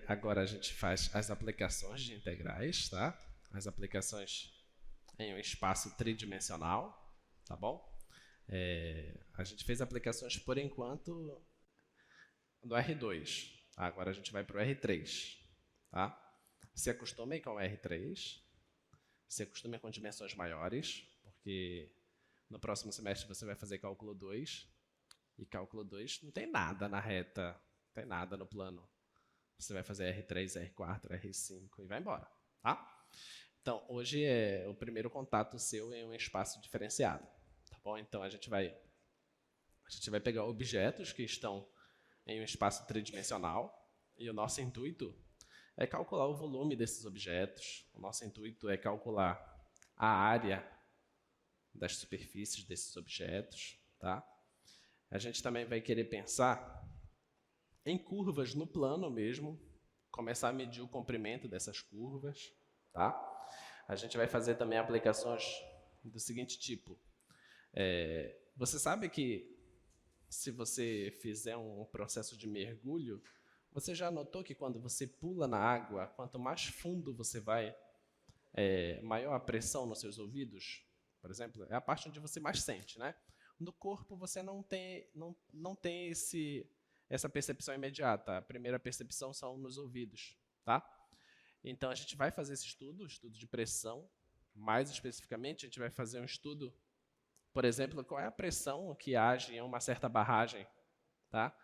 Agora a gente faz as aplicações de integrais, tá? As aplicações em um espaço tridimensional, tá bom? A gente fez aplicações por enquanto do R2. Agora a gente vai para o R3, tá? Se acostumem com o R3, se acostumem com dimensões maiores, porque no próximo semestre você vai fazer cálculo 2, e cálculo 2 não tem nada na reta, não tem nada no plano. Você vai fazer R3, R4, R5 e vai embora, tá? Então, hoje é o primeiro contato seu em um espaço diferenciado, tá bom? Então, a gente vai pegar objetos que estão em um espaço tridimensional e o nosso intuito é calcular o volume desses objetos, o nosso intuito é calcular a área das superfícies desses objetos, tá? A gente também vai querer pensar em curvas no plano mesmo, começar a medir o comprimento dessas curvas, tá? A gente vai fazer também aplicações do seguinte tipo. Você sabe que se você fizer um processo de mergulho, você já notou que quando você pula na água, quanto mais fundo você vai, maior a pressão nos seus ouvidos? Por exemplo, é a parte onde você mais sente, né? No corpo você não tem essa percepção imediata. A primeira percepção são nos ouvidos, tá? Então a gente vai fazer esse estudo de pressão. Mais especificamente, a gente vai fazer um estudo, por exemplo, qual é a pressão que age em uma certa barragem, tá?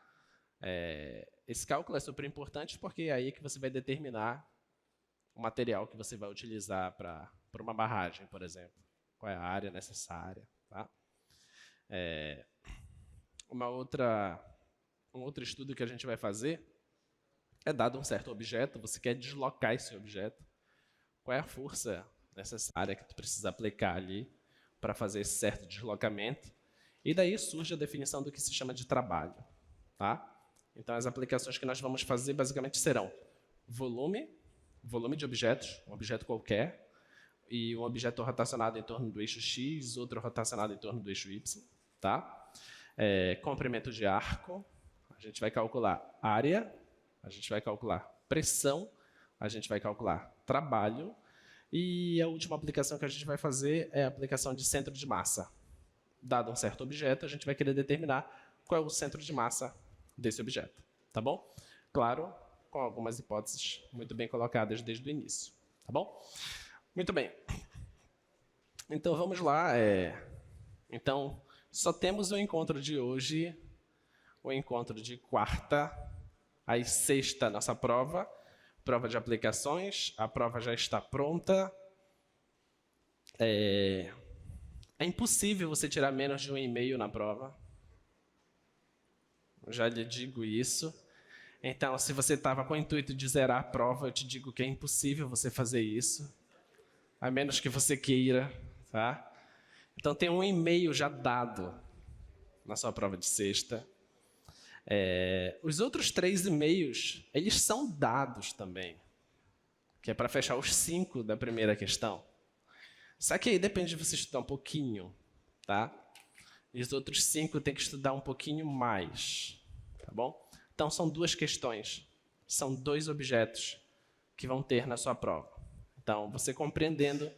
Esse cálculo é super importante porque é aí que você vai determinar o material que você vai utilizar para uma barragem, por exemplo. Qual é a área necessária, tá? Um outro estudo que a gente vai fazer é dado um certo objeto, você quer deslocar esse objeto. Qual é a força necessária que tu precisa aplicar ali para fazer esse certo deslocamento? E daí surge a definição do que se chama de trabalho, tá? Então, as aplicações que nós vamos fazer basicamente serão volume de objetos, um objeto qualquer, e um objeto rotacionado em torno do eixo X, outro rotacionado em torno do eixo Y, tá? Comprimento de arco, a gente vai calcular área, a gente vai calcular pressão, a gente vai calcular trabalho, e a última aplicação que a gente vai fazer é a aplicação de centro de massa. Dado um certo objeto, a gente vai querer determinar qual é o centro de massa desse objeto, tá bom? Claro, com algumas hipóteses muito bem colocadas desde o início, tá bom? Muito bem. Então, vamos lá. Então, só temos o encontro de hoje, o encontro de quarta, às sexta, nossa prova de aplicações, a prova já está pronta. É impossível você tirar menos de 1,5 na prova. Eu já lhe digo isso. Então, se você estava com o intuito de zerar a prova, eu te digo que é impossível você fazer isso, a menos que você queira, tá? Então, tem 1,5 já dado na sua prova de sexta. Os outros 3,5, eles são dados também, que é para fechar os 5 da primeira questão. Só que aí depende de você estudar um pouquinho, tá? E os outros 5 tem que estudar um pouquinho mais, tá bom? Então, são 2 questões, são 2 objetos que vão ter na sua prova. Então, você compreendendo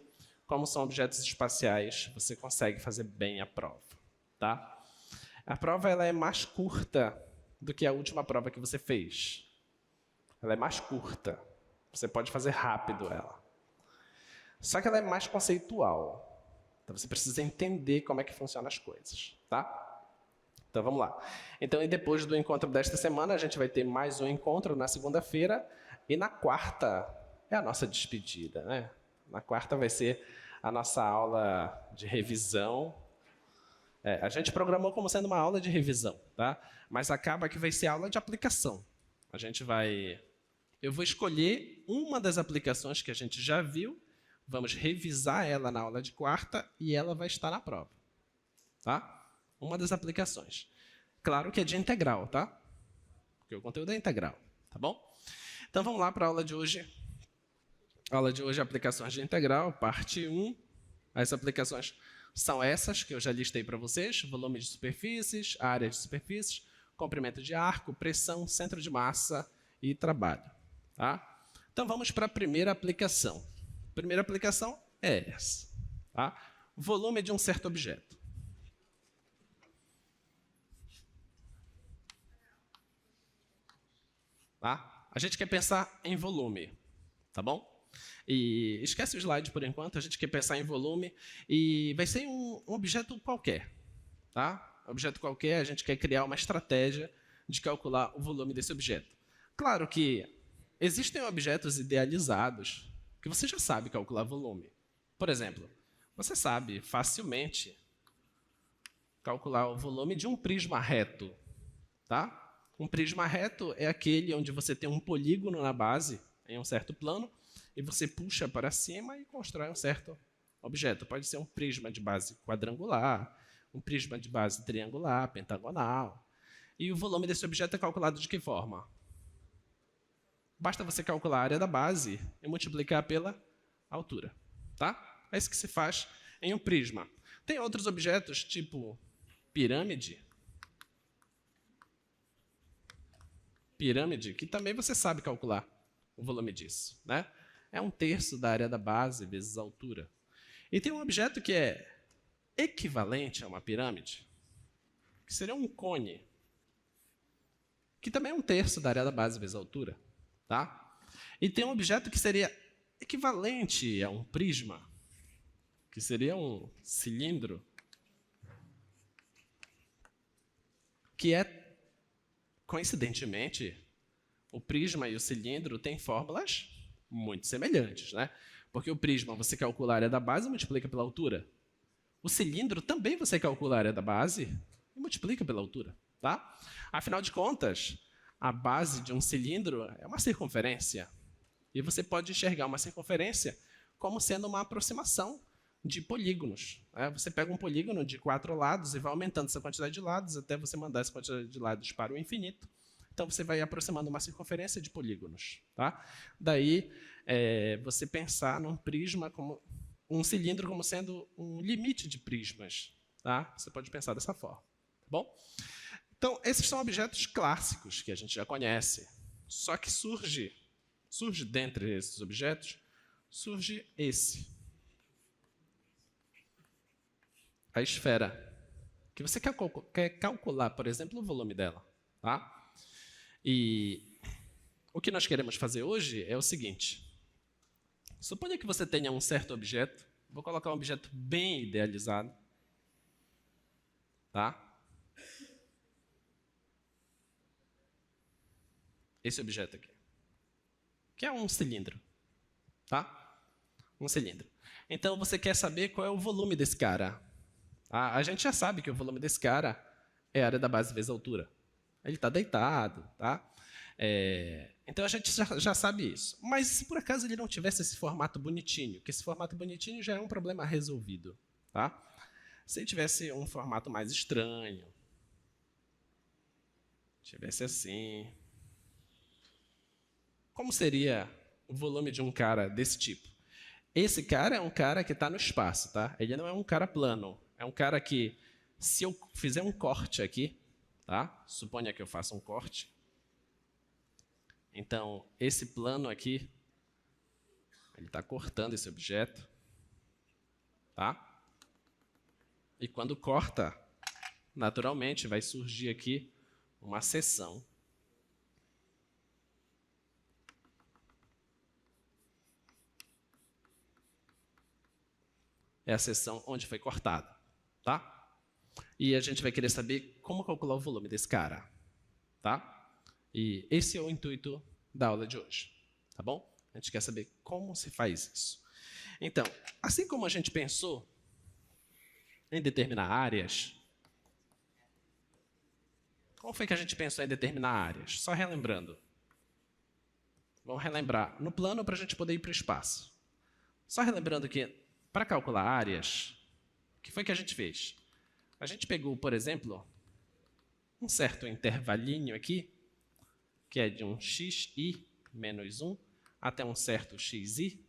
como são objetos espaciais, você consegue fazer bem a prova, tá? A prova ela é mais curta do que a última prova que você fez. Ela é mais curta. Você pode fazer rápido ela. Só que ela é mais conceitual. Então você precisa entender como é que funcionam as coisas, tá? Então vamos lá. Então, e depois do encontro desta semana, a gente vai ter mais um encontro na segunda-feira. E na quarta é a nossa despedida, né? Na quarta vai ser a nossa aula de revisão. A gente programou como sendo uma aula de revisão, tá? Mas acaba que vai ser aula de aplicação. Eu vou escolher uma das aplicações que a gente já viu, vamos revisar ela na aula de quarta e ela vai estar na prova, tá? Uma das aplicações. Claro que é de integral, tá? Porque o conteúdo é integral, tá bom? Então vamos lá para a aula de hoje. A aula de hoje é aplicações de integral, parte 1. As aplicações são essas que eu já listei para vocês: volume de superfícies, área de superfícies, comprimento de arco, pressão, centro de massa e trabalho. Tá? Então, vamos para a primeira aplicação. A primeira aplicação é essa. Tá? Volume de um certo objeto. Tá? A gente quer pensar em volume, tá bom? E esquece o slide por enquanto, a gente quer pensar em volume e vai ser um objeto qualquer. Tá? Objeto qualquer, a gente quer criar uma estratégia de calcular o volume desse objeto. Claro que existem objetos idealizados que você já sabe calcular volume. Por exemplo, você sabe facilmente calcular o volume de um prisma reto. Tá? Um prisma reto é aquele onde você tem um polígono na base, em um certo plano, e você puxa para cima e constrói um certo objeto. Pode ser um prisma de base quadrangular, um prisma de base triangular, pentagonal. E o volume desse objeto é calculado de que forma? Basta você calcular a área da base e multiplicar pela altura. Tá? É isso que se faz em um prisma. Tem outros objetos, tipo pirâmide, que também você sabe calcular o volume disso. Né? É 1/3 da área da base vezes a altura. E tem um objeto que é equivalente a uma pirâmide, que seria um cone, que também é 1/3 da área da base vezes a altura. Tá? E tem um objeto que seria equivalente a um prisma, que seria um cilindro, que é, coincidentemente, o prisma e o cilindro têm fórmulas muito semelhantes, né? Porque o prisma você calcula a área da base e multiplica pela altura. O cilindro também você calcula a área da base e multiplica pela altura. Tá? Afinal de contas, a base de um cilindro é uma circunferência. E você pode enxergar uma circunferência como sendo uma aproximação de polígonos. Você pega um polígono de 4 lados e vai aumentando essa quantidade de lados até você mandar essa quantidade de lados para o infinito. Então, você vai aproximando uma circunferência de polígonos. Tá? Daí, você pensar num prisma, como um cilindro, como sendo um limite de prismas. Tá? Você pode pensar dessa forma. Tá bom? Então, esses são objetos clássicos que a gente já conhece. Só que surge dentre esses objetos, surge esse. A esfera. Que você quer calcular, por exemplo, o volume dela. Tá? E o que nós queremos fazer hoje é o seguinte. Suponha que você tenha um certo objeto. Vou colocar um objeto bem idealizado. Tá? Esse objeto aqui. Que é um cilindro. Tá? Um cilindro. Então, você quer saber qual é o volume desse cara. A gente já sabe que o volume desse cara é a área da base vezes a altura. Ele está deitado. Tá? Então, a gente já sabe isso. Mas se por acaso ele não tivesse esse formato bonitinho, que esse formato bonitinho já é um problema resolvido. Tá? Se ele tivesse um formato mais estranho, tivesse assim, como seria o volume de um cara desse tipo? Esse cara é um cara que está no espaço, tá? Ele não é um cara plano. É um cara que, se eu fizer um corte aqui, tá? Suponha que eu faça um corte. Então, esse plano aqui, ele está cortando esse objeto, tá? E quando corta, naturalmente vai surgir aqui uma seção. É a seção onde foi cortada, tá? E a gente vai querer saber como calcular o volume desse cara, tá? E esse é o intuito da aula de hoje, tá bom? A gente quer saber como se faz isso. Então, assim como a gente pensou em determinar áreas, como foi que a gente pensou em determinar áreas? Só relembrando. Vamos relembrar no plano para a gente poder ir para o espaço. Só relembrando que, para calcular áreas, o que foi que a gente fez? A gente pegou, por exemplo, um certo intervalinho aqui, que é de um xi menos 1 até um certo xi.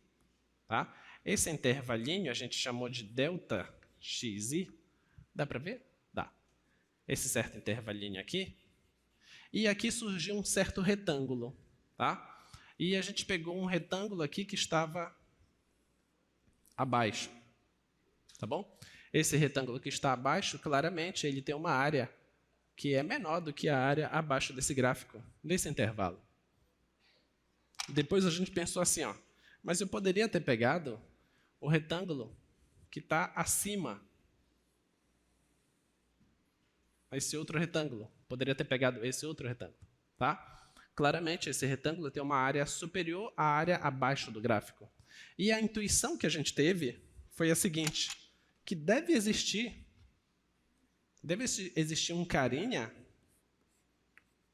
Tá? Esse intervalinho a gente chamou de delta xi. Dá para ver? Dá. Esse certo intervalinho aqui. E aqui surgiu um certo retângulo. tá? E a gente pegou um retângulo aqui que estava abaixo, tá bom? Esse retângulo que está abaixo, claramente, ele tem uma área que é menor do que a área abaixo desse gráfico, nesse intervalo. Depois a gente pensou assim, ó, mas eu poderia ter pegado o retângulo que está acima. Esse outro retângulo. Poderia ter pegado esse outro retângulo, tá? Claramente, esse retângulo tem uma área superior à área abaixo do gráfico. E a intuição que a gente teve foi a seguinte, que deve existir um carinha,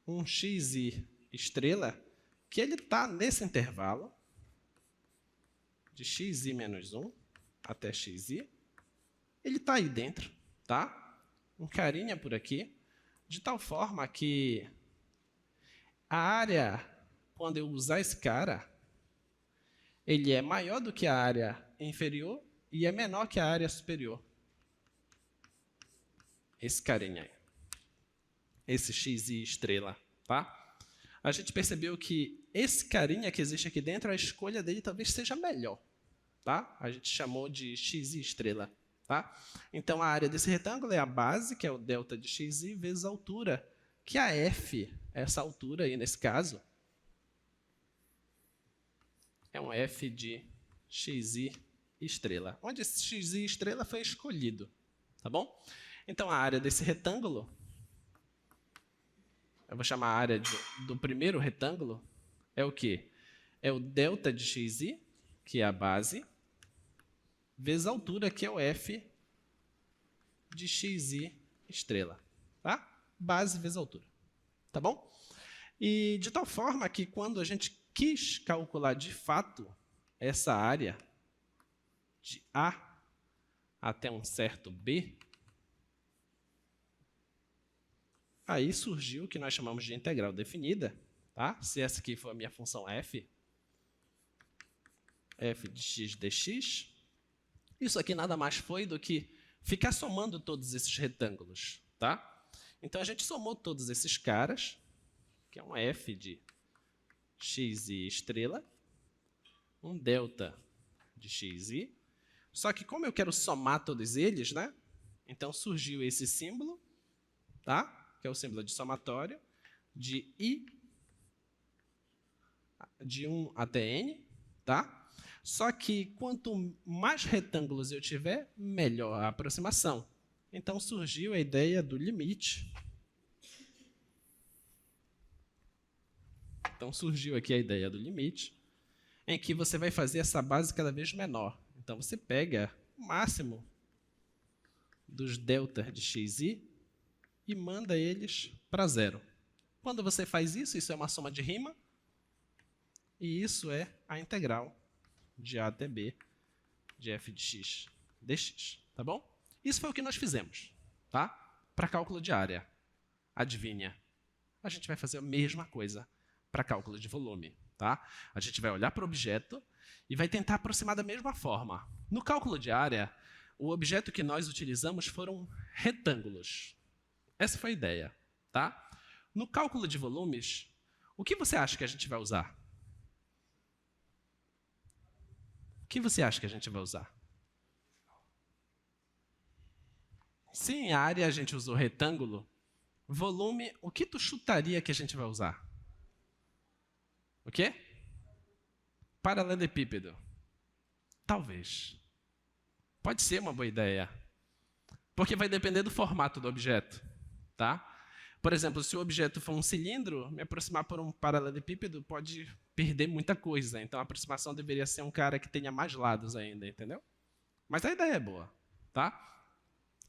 um xi estrela, que ele está nesse intervalo de xi menos 1 até xi. Ele está aí dentro, tá? Um carinha por aqui, de tal forma que a área, quando eu usar esse cara, ele é maior do que a área inferior e é menor que a área superior. Esse carinha aí. Esse xi estrela, tá? A gente percebeu que esse carinha que existe aqui dentro, a escolha dele talvez seja melhor, tá? A gente chamou de xi estrela, tá? Então, a área desse retângulo é a base, que é o delta de xi, vezes a altura, que é a f, essa altura aí, nesse caso, é um f de xi estrela, onde esse xi estrela foi escolhido, tá bom? Então, a área desse retângulo, eu vou chamar a área do primeiro retângulo, é o quê? É o delta de xi, que é a base, vezes a altura, que é o f de xi estrela, tá? Base vezes altura, tá bom? E de tal forma que quando a gente quis calcular de fato essa área de A até um certo B, aí surgiu o que nós chamamos de integral definida, tá? Se essa aqui for a minha função f de x dx, isso aqui nada mais foi do que ficar somando todos esses retângulos, tá? Então, a gente somou todos esses caras, que é um f de xi estrela, um delta de xi, só que como eu quero somar todos eles, né? Então, surgiu esse símbolo, tá? Que é o símbolo de somatório, de i de 1 até n, tá? Só que quanto mais retângulos eu tiver, melhor a aproximação. Então, surgiu a ideia do limite. Então, surgiu aqui a ideia do limite, em que você vai fazer essa base cada vez menor. Então, você pega o máximo dos deltas de xi e manda eles para zero. Quando você faz isso, isso é uma soma de rima, e isso é a integral de a até b de f de x dx, tá bom? Isso foi o que nós fizemos, tá? Para cálculo de área. Adivinha? A gente vai fazer a mesma coisa para cálculo de volume, tá? A gente vai olhar para o objeto e vai tentar aproximar da mesma forma. No cálculo de área, o objeto que nós utilizamos foram retângulos. Essa foi a ideia, tá? No cálculo de volumes, o que você acha que a gente vai usar? O que você acha que a gente vai usar? Sim, a área a gente usou retângulo. Volume, o que tu chutaria que a gente vai usar? O quê? Paralelepípedo. Talvez. Pode ser uma boa ideia. Porque vai depender do formato do objeto, tá? Por exemplo, se o objeto for um cilindro, me aproximar por um paralelepípedo pode perder muita coisa. Então, a aproximação deveria ser um cara que tenha mais lados ainda, entendeu? Mas a ideia é boa, tá?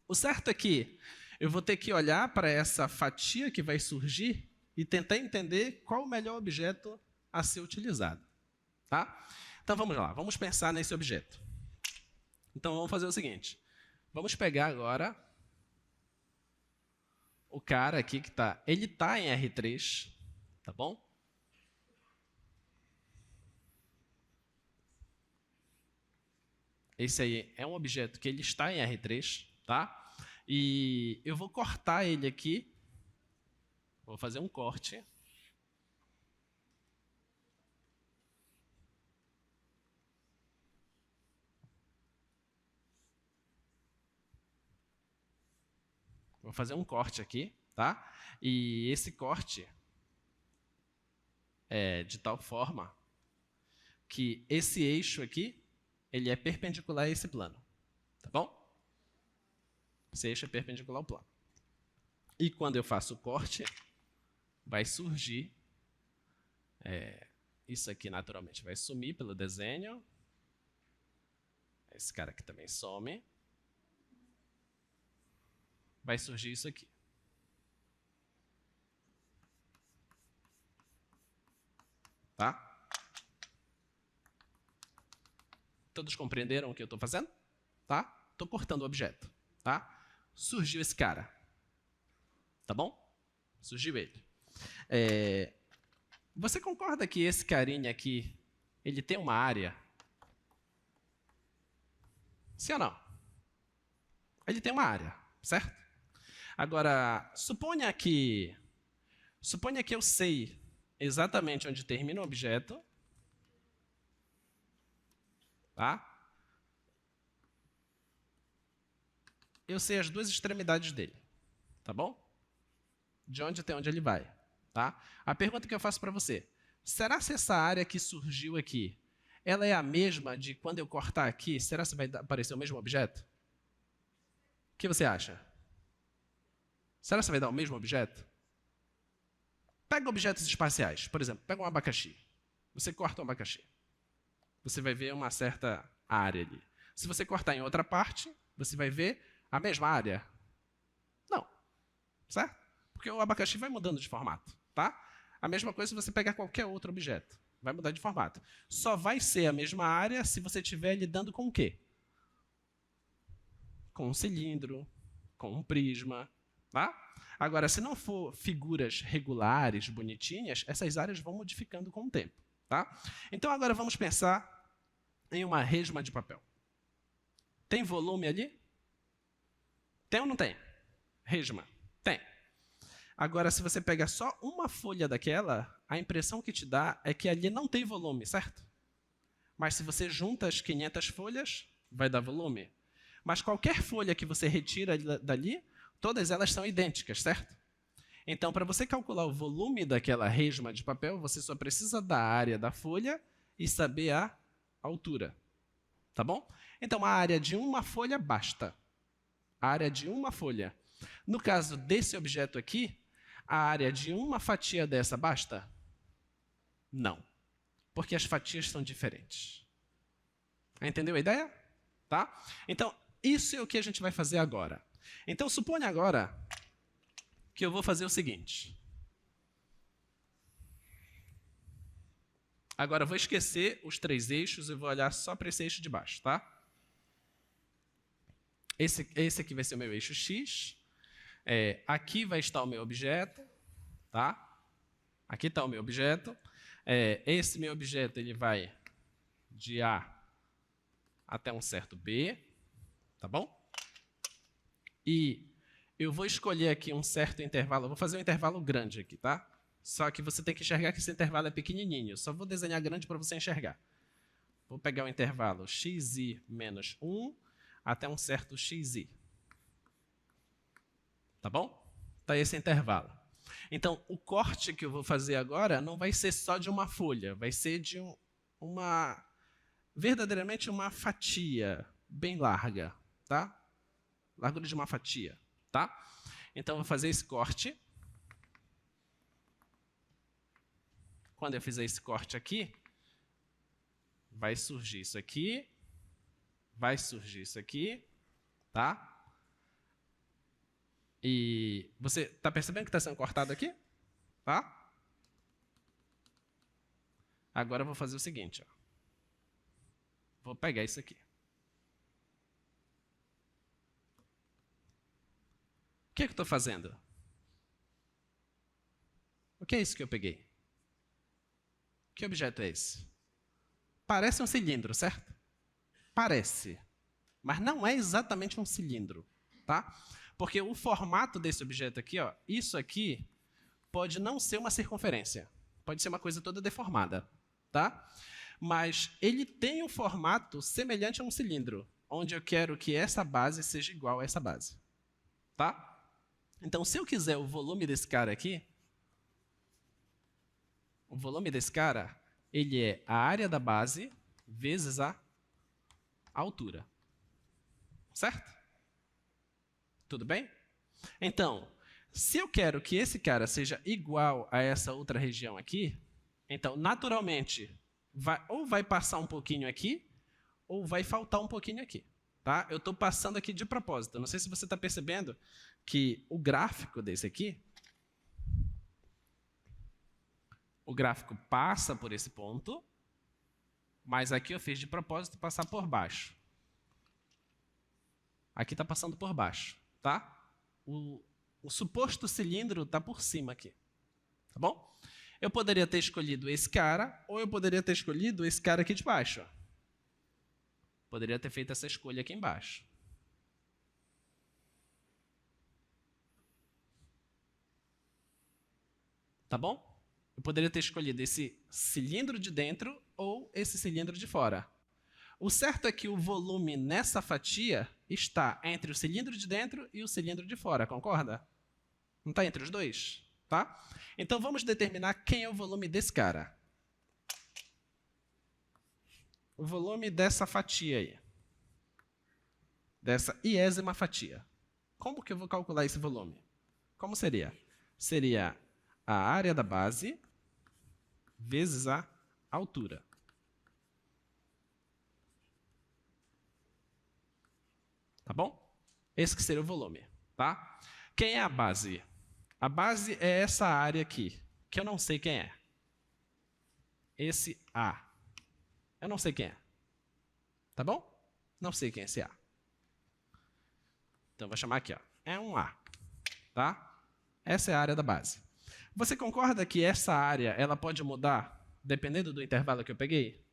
O certo é que eu vou ter que olhar para essa fatia que vai surgir e tentar entender qual o melhor objeto a ser utilizado, tá? Então, vamos lá. Vamos pensar nesse objeto. Então, vamos fazer o seguinte. Vamos pegar agora o cara aqui que está... Ele está em R3, tá bom? Esse aí é um objeto que ele está em R3, tá? E eu vou cortar ele aqui. Vou fazer um corte. Vou fazer um corte aqui, tá? E esse corte é de tal forma que esse eixo aqui, ele é perpendicular a esse plano, tá bom? Esse eixo é perpendicular ao plano. E quando eu faço o corte, vai surgir, isso aqui naturalmente vai sumir pelo desenho. Esse cara aqui também some. Vai surgir isso aqui. Tá? Todos compreenderam o que eu estou fazendo? Tá? Estou cortando o objeto. Tá? Surgiu esse cara. Tá bom? Surgiu ele. Você concorda que esse carinha aqui, ele tem uma área? Sim ou não? Ele tem uma área, certo? Agora, suponha que eu sei exatamente onde termina o objeto, tá? Eu sei as duas extremidades dele, tá bom? De onde até onde ele vai, tá? A pergunta que eu faço para você, será que essa área que surgiu aqui, ela é a mesma de quando eu cortar aqui, será que vai aparecer o mesmo objeto? O que você acha? Será que vai dar o mesmo objeto? Pega objetos espaciais, por exemplo, pega um abacaxi. Você corta um abacaxi. Você vai ver uma certa área ali. Se você cortar em outra parte, você vai ver a mesma área? Não. Certo? Porque o abacaxi vai mudando de formato, tá? A mesma coisa se você pegar qualquer outro objeto. Vai mudar de formato. Só vai ser a mesma área se você estiver lidando com o quê? Com um cilindro, com um prisma, tá? Agora, se não for figuras regulares, bonitinhas, essas áreas vão modificando com o tempo, tá? Então, agora vamos pensar em uma resma de papel. Tem volume ali? Tem ou não tem? Resma. Tem. Agora, se você pega só uma folha daquela, a impressão que te dá é que ali não tem volume, certo? Mas se você junta as 500 folhas, vai dar volume. Mas qualquer folha que você retira dali, todas elas são idênticas, certo? Então, para você calcular o volume daquela resma de papel, você só precisa da área da folha e saber a altura. Tá bom? Então, a área de uma folha basta. A área de uma folha. No caso desse objeto aqui, a área de uma fatia dessa basta? Não. Porque as fatias são diferentes. Entendeu a ideia? Tá? Então, isso é o que a gente vai fazer agora. Então, suponha agora que eu vou fazer o seguinte. Agora, eu vou esquecer os 3 eixos e vou olhar só para esse eixo de baixo, tá? Esse aqui vai ser o meu eixo X. Aqui vai estar o meu objeto, tá? Aqui está o meu objeto. Esse meu objeto ele vai de A até um certo B, tá bom? E eu vou escolher aqui um certo intervalo. Eu vou fazer um intervalo grande aqui, tá? Só que você tem que enxergar que esse intervalo é pequenininho. Eu só vou desenhar grande para você enxergar. Vou pegar o intervalo xi menos 1 até um certo xi. Tá bom? Tá esse intervalo. Então, o corte que eu vou fazer agora não vai ser só de uma folha, vai ser de verdadeiramente uma fatia bem larga, tá? Largura de uma fatia, tá? Então, eu vou fazer esse corte. Quando eu fizer esse corte aqui, vai surgir isso aqui, vai surgir isso aqui, tá? E você está percebendo que está sendo cortado aqui? Tá? Agora eu vou fazer o seguinte. Ó. Vou pegar isso aqui. O que eu estou fazendo? O que é isso que eu peguei? Que objeto é esse? Parece um cilindro, certo? Parece. Mas não é exatamente um cilindro, tá? Porque o formato desse objeto aqui, ó, isso aqui pode não ser uma circunferência. Pode ser uma coisa toda deformada, tá? Mas ele tem um formato semelhante a um cilindro, onde eu quero que essa base seja igual a essa base, tá? Então, se eu quiser o volume desse cara aqui, o volume desse cara, ele é a área da base vezes a altura. Certo? Tudo bem? Então, se eu quero que esse cara seja igual a essa outra região aqui, então, naturalmente, ou vai passar um pouquinho aqui, ou vai faltar um pouquinho aqui. Tá? Eu estou passando aqui de propósito. Não sei se você está percebendo que o gráfico desse aqui, o gráfico passa por esse ponto, mas aqui eu fiz de propósito passar por baixo. Aqui está passando por baixo. Tá? O suposto cilindro está por cima aqui. Tá bom? Eu poderia ter escolhido esse cara, ou eu poderia ter escolhido esse cara aqui de baixo. Ó. Poderia ter feito essa escolha aqui embaixo. Tá bom? Eu poderia ter escolhido esse cilindro de dentro ou esse cilindro de fora. O certo é que o volume nessa fatia está entre o cilindro de dentro e o cilindro de fora, concorda? Não está entre os dois? Tá? Então, vamos determinar quem é o volume desse cara. O volume dessa fatia aí. Dessa iésima fatia. Como que eu vou calcular esse volume? Como seria? Seria a área da base vezes a altura. Tá bom? Esse que seria o volume. Tá? Quem é a base? A base é essa área aqui, que eu não sei quem é. Esse A. Eu não sei quem é. Tá bom? Não sei quem é esse A. Então, vou chamar aqui. Ó. É um A. Tá? Essa é a área da base. Você concorda que essa área ela pode mudar dependendo do intervalo que eu peguei?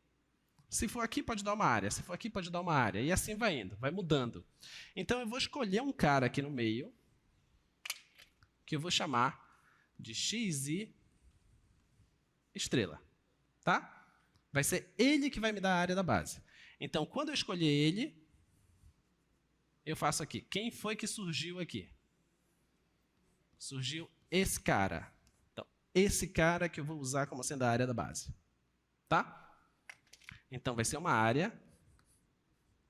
Se for aqui, pode dar uma área. Se for aqui, pode dar uma área. E assim vai indo, vai mudando. Então, eu vou escolher um cara aqui no meio, que eu vou chamar de xi estrela. Tá? Vai ser ele que vai me dar a área da base. Então, quando eu escolher ele, eu faço aqui. Quem foi que surgiu aqui? Surgiu esse cara. Então, esse cara que eu vou usar como sendo a área da base. Tá? Então, vai ser uma área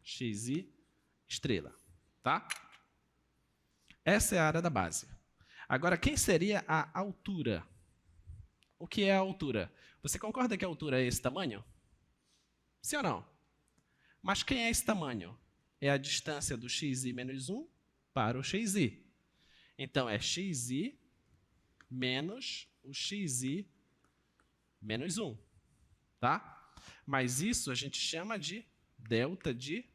xi estrela. Tá? Essa é a área da base. Agora, quem seria a altura? O que é a altura? Você concorda que a altura é esse tamanho? Sim ou não? Mas quem é esse tamanho? É a distância do xi menos 1 para o xi. Então, é xi menos o xi menos 1. Tá? Mas isso a gente chama de delta de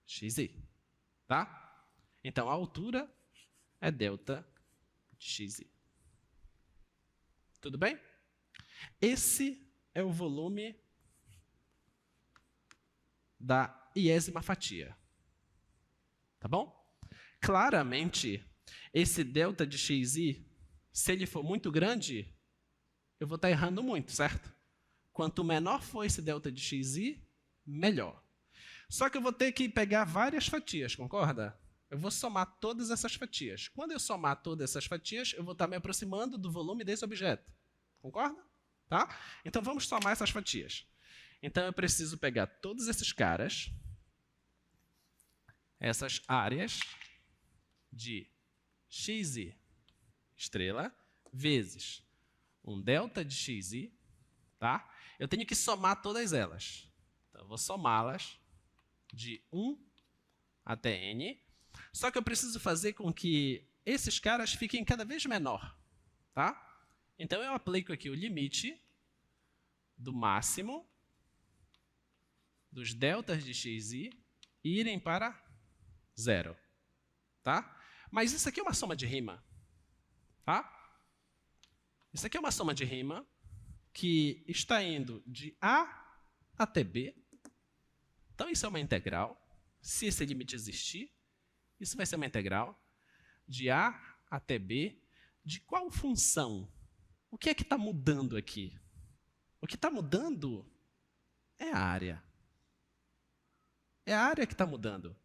xi. Tá? Então, a altura é delta de xi. Tudo bem? Esse é o volume da iésima fatia. Tá bom? Claramente, esse delta de xi, se ele for muito grande, eu vou estar errando muito, certo? Quanto menor for esse delta de xi, melhor. Só que eu vou ter que pegar várias fatias, concorda? Eu vou somar todas essas fatias. Quando eu somar todas essas fatias, eu vou estar me aproximando do volume desse objeto. Concorda? Tá? Então, vamos somar essas fatias. Então, eu preciso pegar todos esses caras, essas áreas de xi estrela, vezes um delta de xi, tá? Eu tenho que somar todas elas. Então, eu vou somá-las de 1 até n, só que eu preciso fazer com que esses caras fiquem cada vez menor, tá? Então, eu aplico aqui o limite do máximo dos deltas de xi irem para 0. Tá? Mas isso aqui é uma soma de rima. Tá? Isso aqui é uma soma de rima que está indo de A até B. Então, isso é uma integral. Se esse limite existir, isso vai ser uma integral de A até B. De qual função? O que é que está mudando aqui? O que está mudando é a área. É a área que está mudando.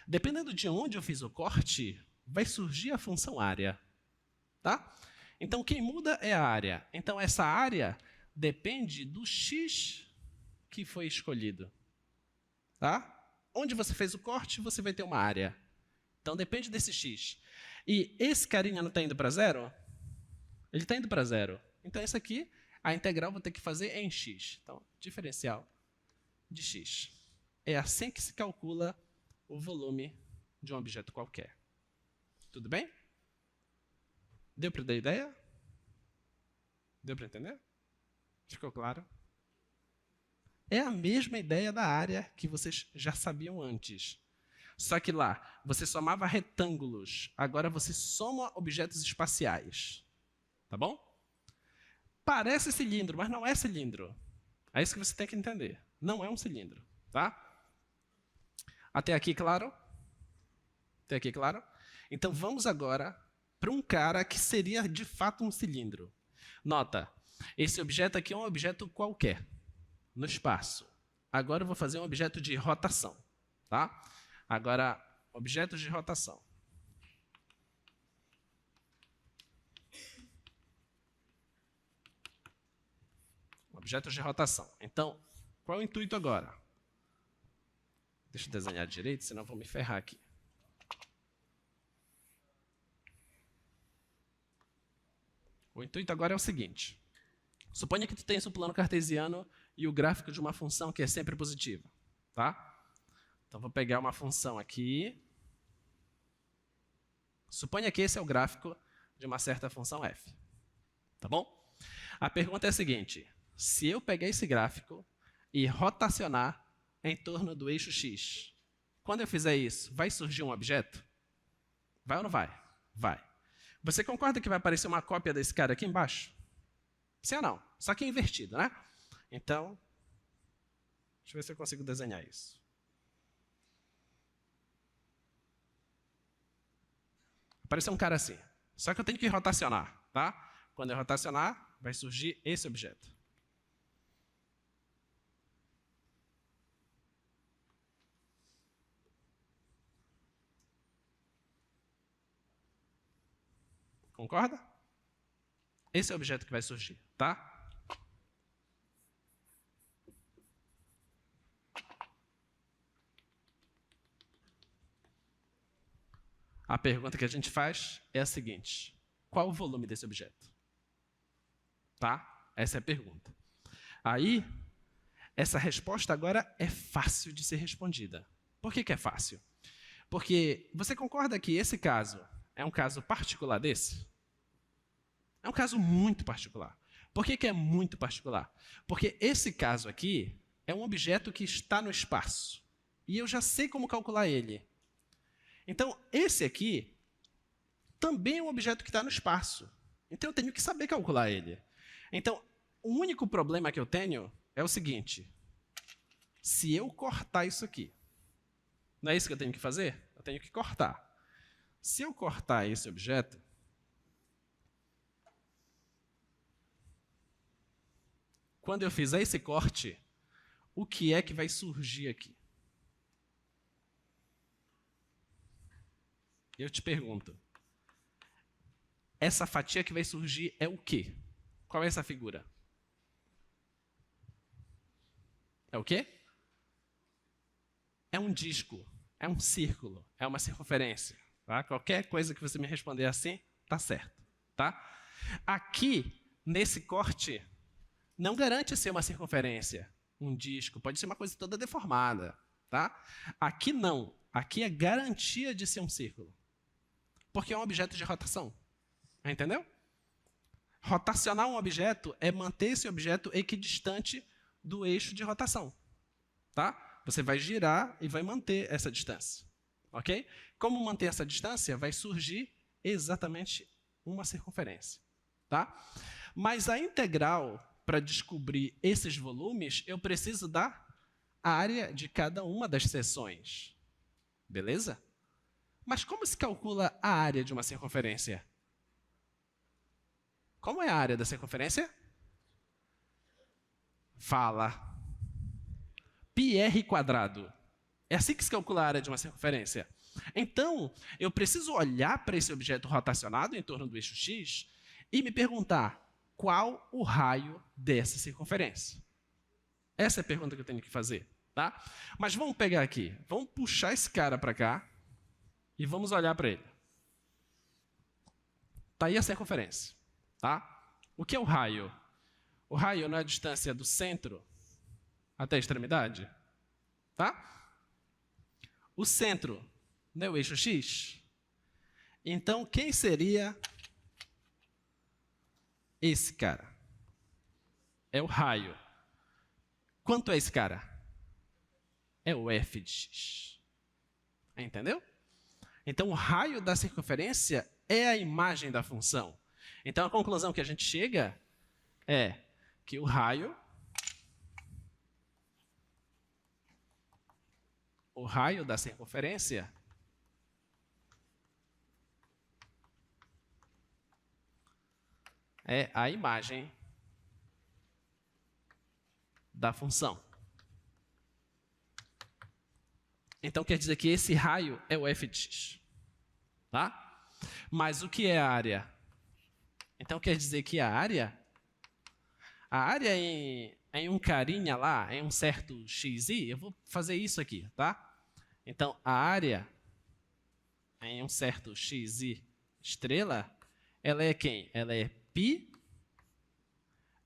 Dependendo de onde eu fiz o corte, vai surgir a função área. Tá? Então, quem muda é a área. Então, essa área depende do x que foi escolhido. Tá? Onde você fez o corte, você vai ter uma área. Então, depende desse x. E esse carinha não está indo para zero? Ele está indo para zero. Então, isso aqui, a integral eu vou ter que fazer em x. Então, diferencial de x. É assim que se calcula o volume de um objeto qualquer. Tudo bem? Deu para dar ideia? Deu para entender? Ficou claro? É a mesma ideia da área que vocês já sabiam antes. Só que lá, você somava retângulos. Agora você soma objetos espaciais. Tá bom? Parece cilindro, mas não é cilindro. É isso que você tem que entender. Não é um cilindro. Tá? Até aqui, claro? Até aqui, claro? Então, vamos agora para um cara que seria, de fato, um cilindro. Nota, esse objeto aqui é um objeto qualquer, no espaço. Agora eu vou fazer um objeto de rotação. Tá? Agora, objetos de rotação. Objetos de rotação. Então, qual é o intuito agora? Deixa eu desenhar direito, senão eu vou me ferrar aqui. O intuito agora é o seguinte. Suponha que tu tens um plano cartesiano e o gráfico de uma função que é sempre positiva. Tá? Então, vou pegar uma função aqui. Suponha que esse é o gráfico de uma certa função f. Tá bom? A pergunta é a seguinte. Se eu pegar esse gráfico e rotacionar em torno do eixo x, quando eu fizer isso, vai surgir um objeto? Vai ou não vai? Vai. Você concorda que vai aparecer uma cópia desse cara aqui embaixo? Sim ou não? Só que é invertido, né? Então, deixa eu ver se eu consigo desenhar isso. Apareceu um cara assim. Só que eu tenho que rotacionar, tá? Quando eu rotacionar, vai surgir esse objeto. Concorda? Esse é o objeto que vai surgir, tá? A pergunta que a gente faz é a seguinte. Qual o volume desse objeto? Tá? Essa é a pergunta. Aí, essa resposta agora é fácil de ser respondida. Por que é fácil? Porque você concorda que esse caso é um caso particular desse? É um caso muito particular. Por que é muito particular? Porque esse caso aqui é um objeto que está no espaço. E eu já sei como calcular ele. Então, esse aqui também é um objeto que está no espaço. Então, eu tenho que saber calcular ele. Então, o único problema que eu tenho é o seguinte. Se eu cortar isso aqui, não é isso que eu tenho que fazer? Eu tenho que cortar. Se eu cortar esse objeto, quando eu fizer esse corte, o que é que vai surgir aqui? Eu te pergunto, essa fatia que vai surgir é o quê? Qual é essa figura? É o quê? É um disco, é um círculo, é uma circunferência. Tá? Qualquer coisa que você me responder assim, tá certo. Tá? Aqui, nesse corte, não garante ser uma circunferência, um disco, pode ser uma coisa toda deformada. Tá? Aqui não, aqui é garantia de ser um círculo. Porque é um objeto de rotação. Entendeu? Rotacionar um objeto é manter esse objeto equidistante do eixo de rotação. Tá? Você vai girar e vai manter essa distância. Ok? Como manter essa distância? Vai surgir exatamente uma circunferência. Tá? Mas a integral, para descobrir esses volumes, eu preciso da área de cada uma das seções. Beleza? Mas como se calcula a área de uma circunferência? Como é a área da circunferência? Fala. πr². É assim que se calcula a área de uma circunferência. Então, eu preciso olhar para esse objeto rotacionado em torno do eixo x e me perguntar qual o raio dessa circunferência. Essa é a pergunta que eu tenho que fazer, tá? Mas vamos pegar aqui, vamos puxar esse cara para cá e vamos olhar para ele. Está aí a circunferência, tá? O que é o raio? O raio não é a distância do centro até a extremidade, tá? O centro não é o eixo x? Então, quem seria esse cara? É o raio. Quanto é esse cara? É o f de x. Entendeu? Então, o raio da circunferência é a imagem da função. Então, a conclusão que a gente chega é que o raio da circunferência é a imagem da função. Então, quer dizer que esse raio é o f de x. Tá? Mas o que é a área? Então, quer dizer que a área em um carinha lá, em um certo xi, eu vou fazer isso aqui, tá? Então, a área em um certo xi estrela, ela é quem? Ela é π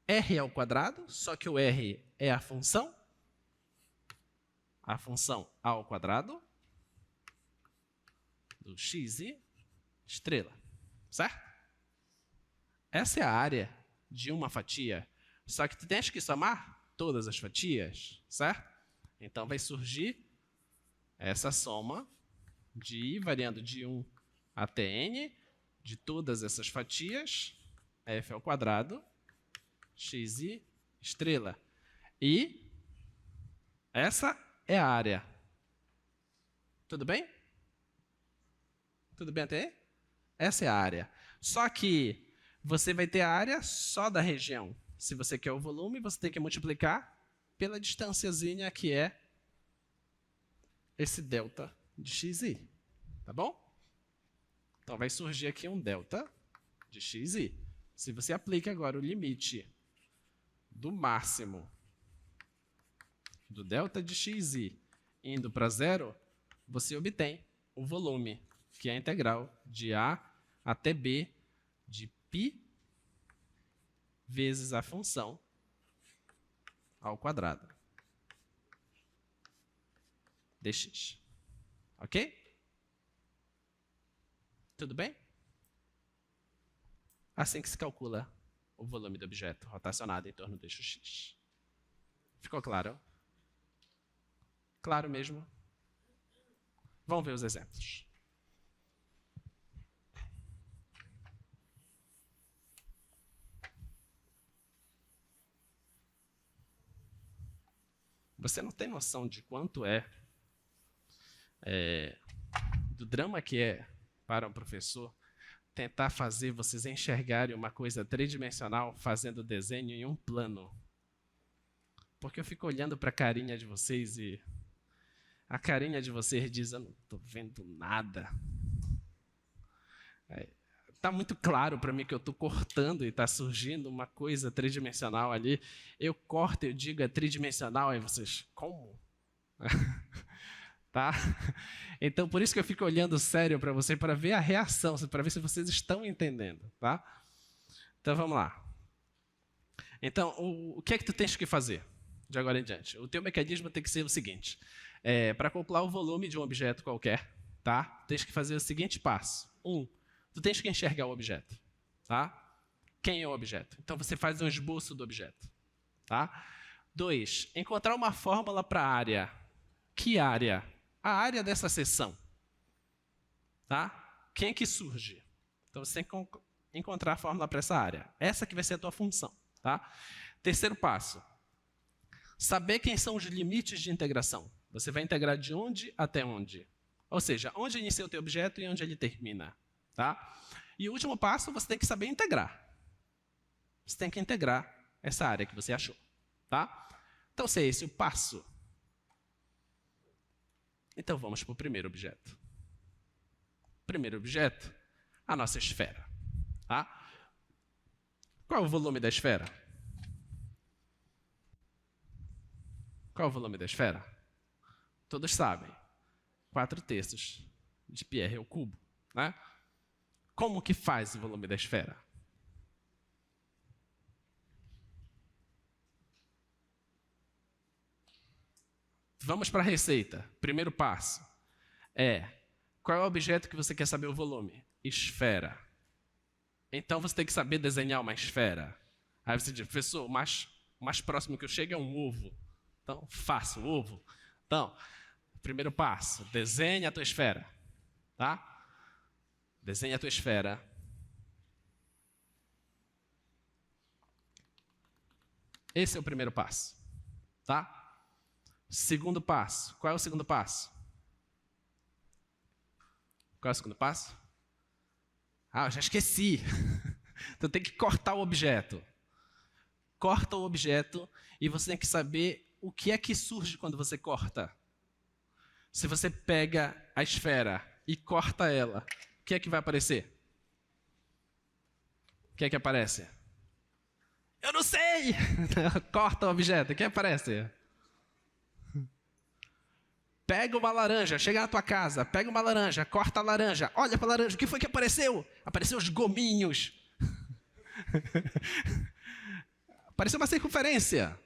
r ao quadrado, só que o r é a função ao quadrado do xi estrela, certo? Essa é a área de uma fatia, só que tu tens que somar todas as fatias, certo? Então vai surgir essa soma de i variando de 1 até n de todas essas fatias, f ao quadrado, xi estrela. E essa é a área. Tudo bem? Tudo bem até aí? Essa é a área. Só que você vai ter a área só da região. Se você quer o volume, você tem que multiplicar pela distânciazinha que é esse delta de xi. Tá bom? Então vai surgir aqui um delta de xi. Se você aplica agora o limite do máximo do delta de xi indo para zero, você obtém o volume, que é a integral de a até b de π vezes a função ao quadrado dx. Ok? Tudo bem? Assim que se calcula o volume do objeto rotacionado em torno do eixo x. Ficou claro? Claro mesmo? Vamos ver os exemplos. Você não tem noção de quanto do drama que é para um professor tentar fazer vocês enxergarem uma coisa tridimensional fazendo desenho em um plano. Porque eu fico olhando para a carinha de vocês e a carinha de vocês diz, eu não estou vendo nada. Está muito claro para mim que eu estou cortando e está surgindo uma coisa tridimensional ali. Eu corto, eu digo é tridimensional, aí vocês, como? Tá? Então, por isso que eu fico olhando sério para você, para ver a reação, para ver se vocês estão entendendo. Tá? Então, vamos lá. Então, o que é que tu tens que fazer de agora em diante? O teu mecanismo tem que ser o seguinte. Para calcular o volume de um objeto qualquer, tá? Tens que fazer o seguinte passo. Tu tens que enxergar o objeto, tá? Quem é o objeto? Então, você faz um esboço do objeto, tá? 2, encontrar uma fórmula para a área. Que área? A área dessa seção, tá? Quem é que surge? Então, você tem que encontrar a fórmula para essa área. Essa que vai ser a tua função, tá? Terceiro passo, saber quem são os limites de integração. Você vai integrar de onde até onde? Ou seja, onde inicia o teu objeto e onde ele termina. Tá? E o último passo, você tem que saber integrar. Você tem que integrar essa área que você achou. Tá? Então, se é esse o passo, então vamos para o primeiro objeto. Primeiro objeto, a nossa esfera. Tá? Qual é o volume da esfera? Qual é o volume da esfera? Todos sabem. 4/3 de Pierre ao cubo. Né? Como que faz o volume da esfera? Vamos para a receita. Primeiro passo é: qual é o objeto que você quer saber o volume? Esfera. Então você tem que saber desenhar uma esfera. Aí você diz: professor, o mais próximo que eu chego é um ovo. Então, faça o ovo. Então, primeiro passo: desenhe a tua esfera. Tá? Desenhe a tua esfera. Esse é o primeiro passo. Tá? Segundo passo. Qual é o segundo passo? Qual é o segundo passo? Ah, eu já esqueci. Então tem que cortar o objeto. Corta o objeto e você tem que saber o que é que surge quando você corta. Se você pega a esfera e corta ela, o que é que vai aparecer? O que é que aparece? Eu não sei! Corta o objeto, o que aparece? Pega uma laranja, chega na tua casa, pega uma laranja, corta a laranja, olha para a laranja, o que foi que apareceu? Apareceu os gominhos. Apareceu uma circunferência.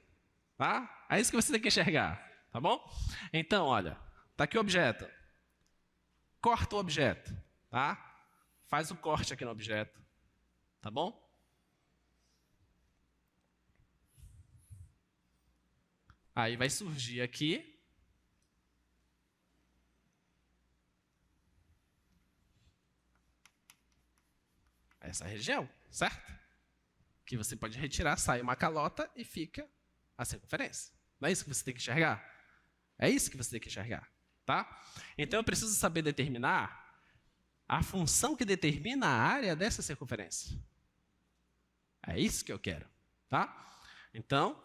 Tá? É isso que você tem que enxergar. Tá bom? Então, olha, tá aqui o objeto. Corta o objeto. Tá? Faz o corte aqui no objeto. Tá bom? Aí vai surgir aqui essa região, certo? Que você pode retirar, sai uma calota e fica a circunferência. Não é isso que você tem que enxergar? É isso que você tem que enxergar, tá? Então eu preciso saber determinar a função que determina a área dessa circunferência. É isso que eu quero, tá? Então,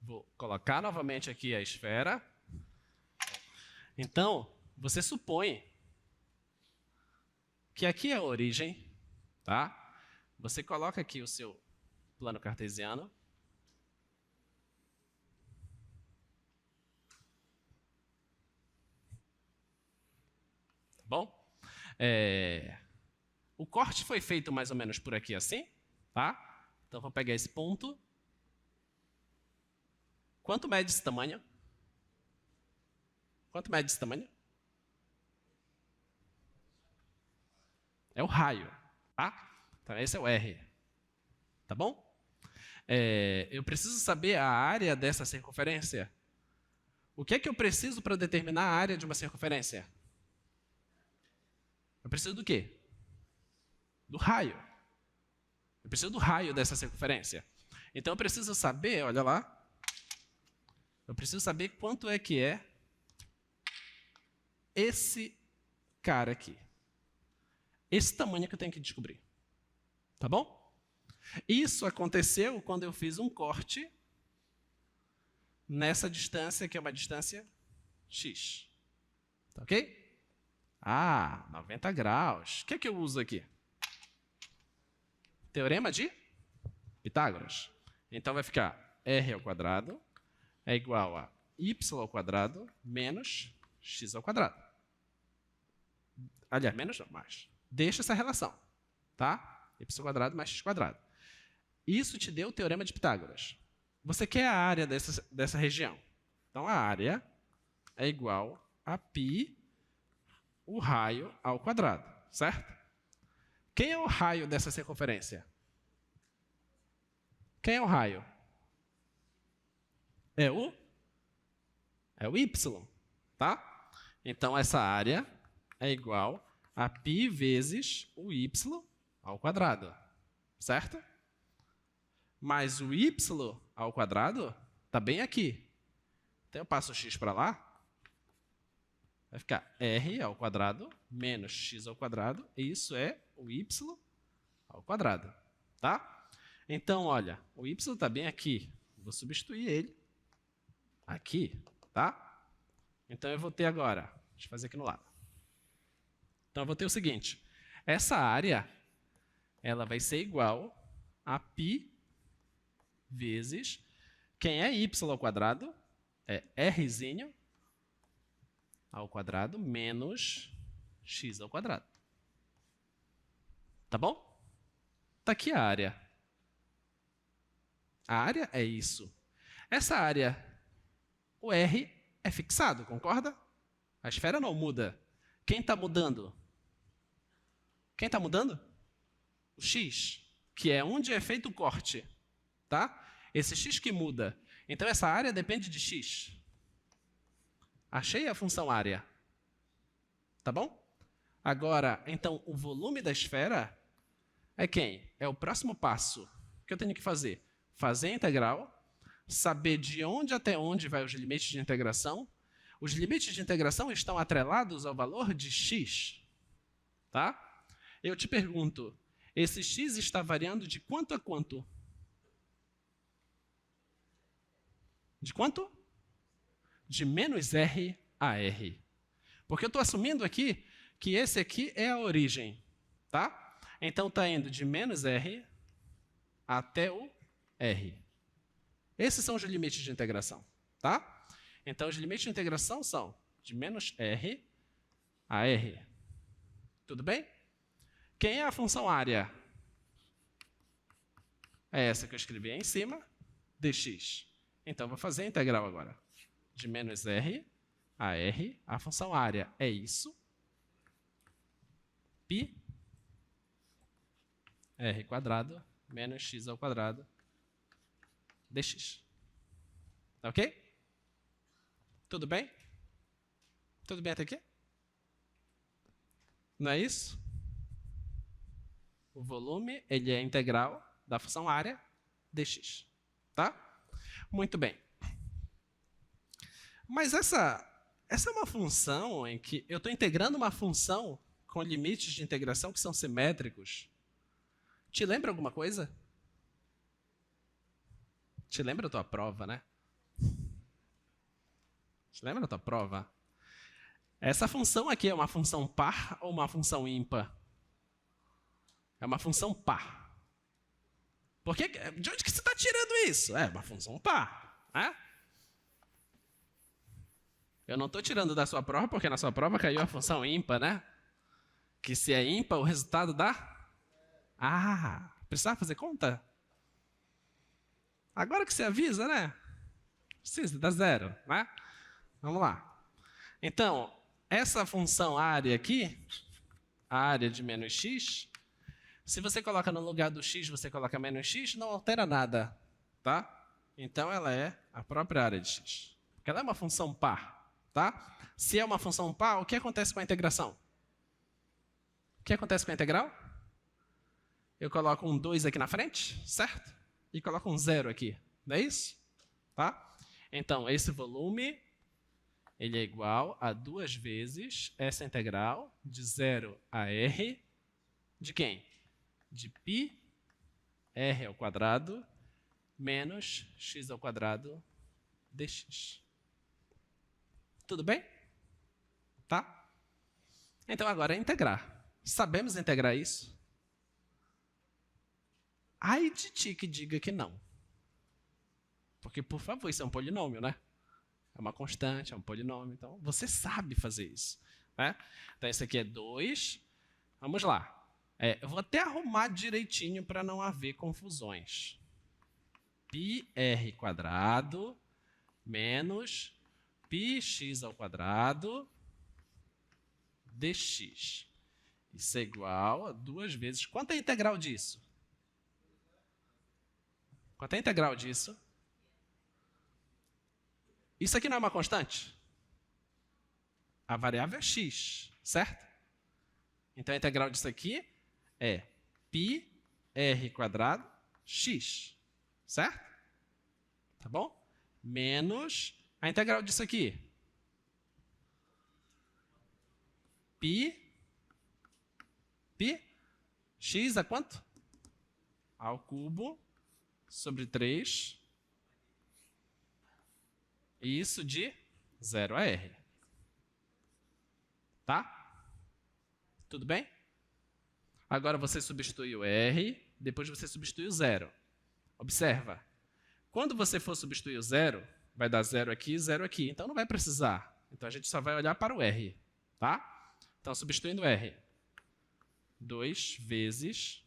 vou colocar novamente aqui a esfera. Então, você supõe que aqui é a origem, tá? Você coloca aqui o seu plano cartesiano. Tá bom? O corte foi feito mais ou menos por aqui assim, tá? Então, vou pegar esse ponto. Quanto mede esse tamanho? Quanto mede esse tamanho? É o raio, tá? Então, esse é o R. Tá bom? Eu preciso saber a área dessa circunferência. O que é que eu preciso para determinar a área de uma circunferência? Eu preciso do quê? Do raio. Eu preciso do raio dessa circunferência. Então, eu preciso saber, olha lá. Eu preciso saber quanto é que é esse cara aqui. Esse tamanho que eu tenho que descobrir. Tá bom? Isso aconteceu quando eu fiz um corte nessa distância, que é uma distância x. Tá ok? 90 graus. O que é que eu uso aqui? Teorema de Pitágoras. Então vai ficar r ao quadrado é igual a y ao quadrado menos x ao quadrado. Aliás, menos não, mais. Deixa essa relação. Tá? Y ao quadrado mais x quadrado. Isso te deu o teorema de Pitágoras. Você quer a área dessa região. Então, a área é igual a π, o raio ao quadrado. Certo? Quem é o raio dessa circunferência? Quem é o raio? É o y. Tá? Então, essa área é igual a π vezes o y ao quadrado. Certo? Mas o y ao quadrado está bem aqui. Então, eu passo o x para lá. Vai ficar r ao quadrado menos x ao quadrado. E isso é o y ao quadrado. Tá? Então, olha, o y está bem aqui. Vou substituir ele aqui. Tá? Então, eu vou ter agora. Deixa eu fazer aqui no lado. Então, eu vou ter o seguinte. Essa área, ela vai ser igual a π vezes, quem é y ao quadrado, é rzinho ao quadrado menos x ao quadrado. Tá bom? Tá aqui a área. A área é isso. Essa área, o R é fixado, concorda? A esfera não muda. Quem está mudando? Quem está mudando? O x, que é onde é feito o corte. Tá? Esse x que muda. Então, essa área depende de x. Achei a função área. Tá bom? Agora, então, o volume da esfera é quem? É o próximo passo que eu tenho que fazer. Fazer a integral, saber de onde até onde vai os limites de integração. Os limites de integração estão atrelados ao valor de x. Tá? Eu te pergunto, esse x está variando de quanto a quanto? De quanto? De menos r a r. Porque eu estou assumindo aqui que esse aqui é a origem. Tá? Então, está indo de menos r até o r. Esses são os limites de integração. Tá? Então, os limites de integração são de menos r a r. Tudo bem? Quem é a função área? É essa que eu escrevi aí em cima, dx. Então, vou fazer a integral agora. De menos r a r, a função área é isso. π r quadrado menos x ao quadrado dx. Ok? Tudo bem? Tudo bem até aqui? Não é isso? O volume, ele é integral da função área dx. Tá? Muito bem. Mas essa é uma função em que eu estou integrando uma função com limites de integração que são simétricos. Te lembra alguma coisa? Te lembra a tua prova, né? Te lembra da tua prova? Essa função aqui é uma função par ou uma função ímpar? É uma função par. De onde que você está tirando isso? É uma função par. Né? Eu não estou tirando da sua prova, porque na sua prova caiu a função ímpar, né? Que se é ímpar, o resultado dá? Precisava fazer conta? Agora que você avisa, né? Precisa, dá zero, né? Vamos lá. Então, essa função área aqui, a área de menos x, se você coloca no lugar do x, você coloca menos x, não altera nada, tá? Então, ela é a própria área de x. Porque ela é uma função par, tá? Se é uma função par, o que acontece com a integração? O que acontece com a integral? Eu coloco um 2 aqui na frente, certo? E coloco um 0 aqui, não é isso? Tá? Então, esse volume, ele é igual a 2 vezes essa integral de 0 a r, de quem? De π r ao quadrado menos x ao quadrado dx. Tudo bem? Tá? Então, agora é integrar. Sabemos integrar isso? Ai de ti que diga que não. Porque, por favor, isso é um polinômio, né? É uma constante, é um polinômio. Então, você sabe fazer isso. Né? Então, esse aqui é 2. Vamos lá. Eu vou até arrumar direitinho para não haver confusões. πr quadrado menos πx ao quadrado dx. Isso é igual a 2 vezes... Quanto é a integral disso? Quanto é a integral disso? Isso aqui não é uma constante? A variável é x, certo? Então, a integral disso aqui é π r quadrado x, certo? Tá bom? Menos a integral disso aqui. π x a quanto? Ao cubo sobre 3. Isso de 0 a r. Tá? Tudo bem? Agora você substitui o R, depois você substitui o 0. Observa. Quando você for substituir o 0, vai dar 0 aqui e 0 aqui. Então não vai precisar. Então a gente só vai olhar para o R. Tá? Então, substituindo o R. 2 vezes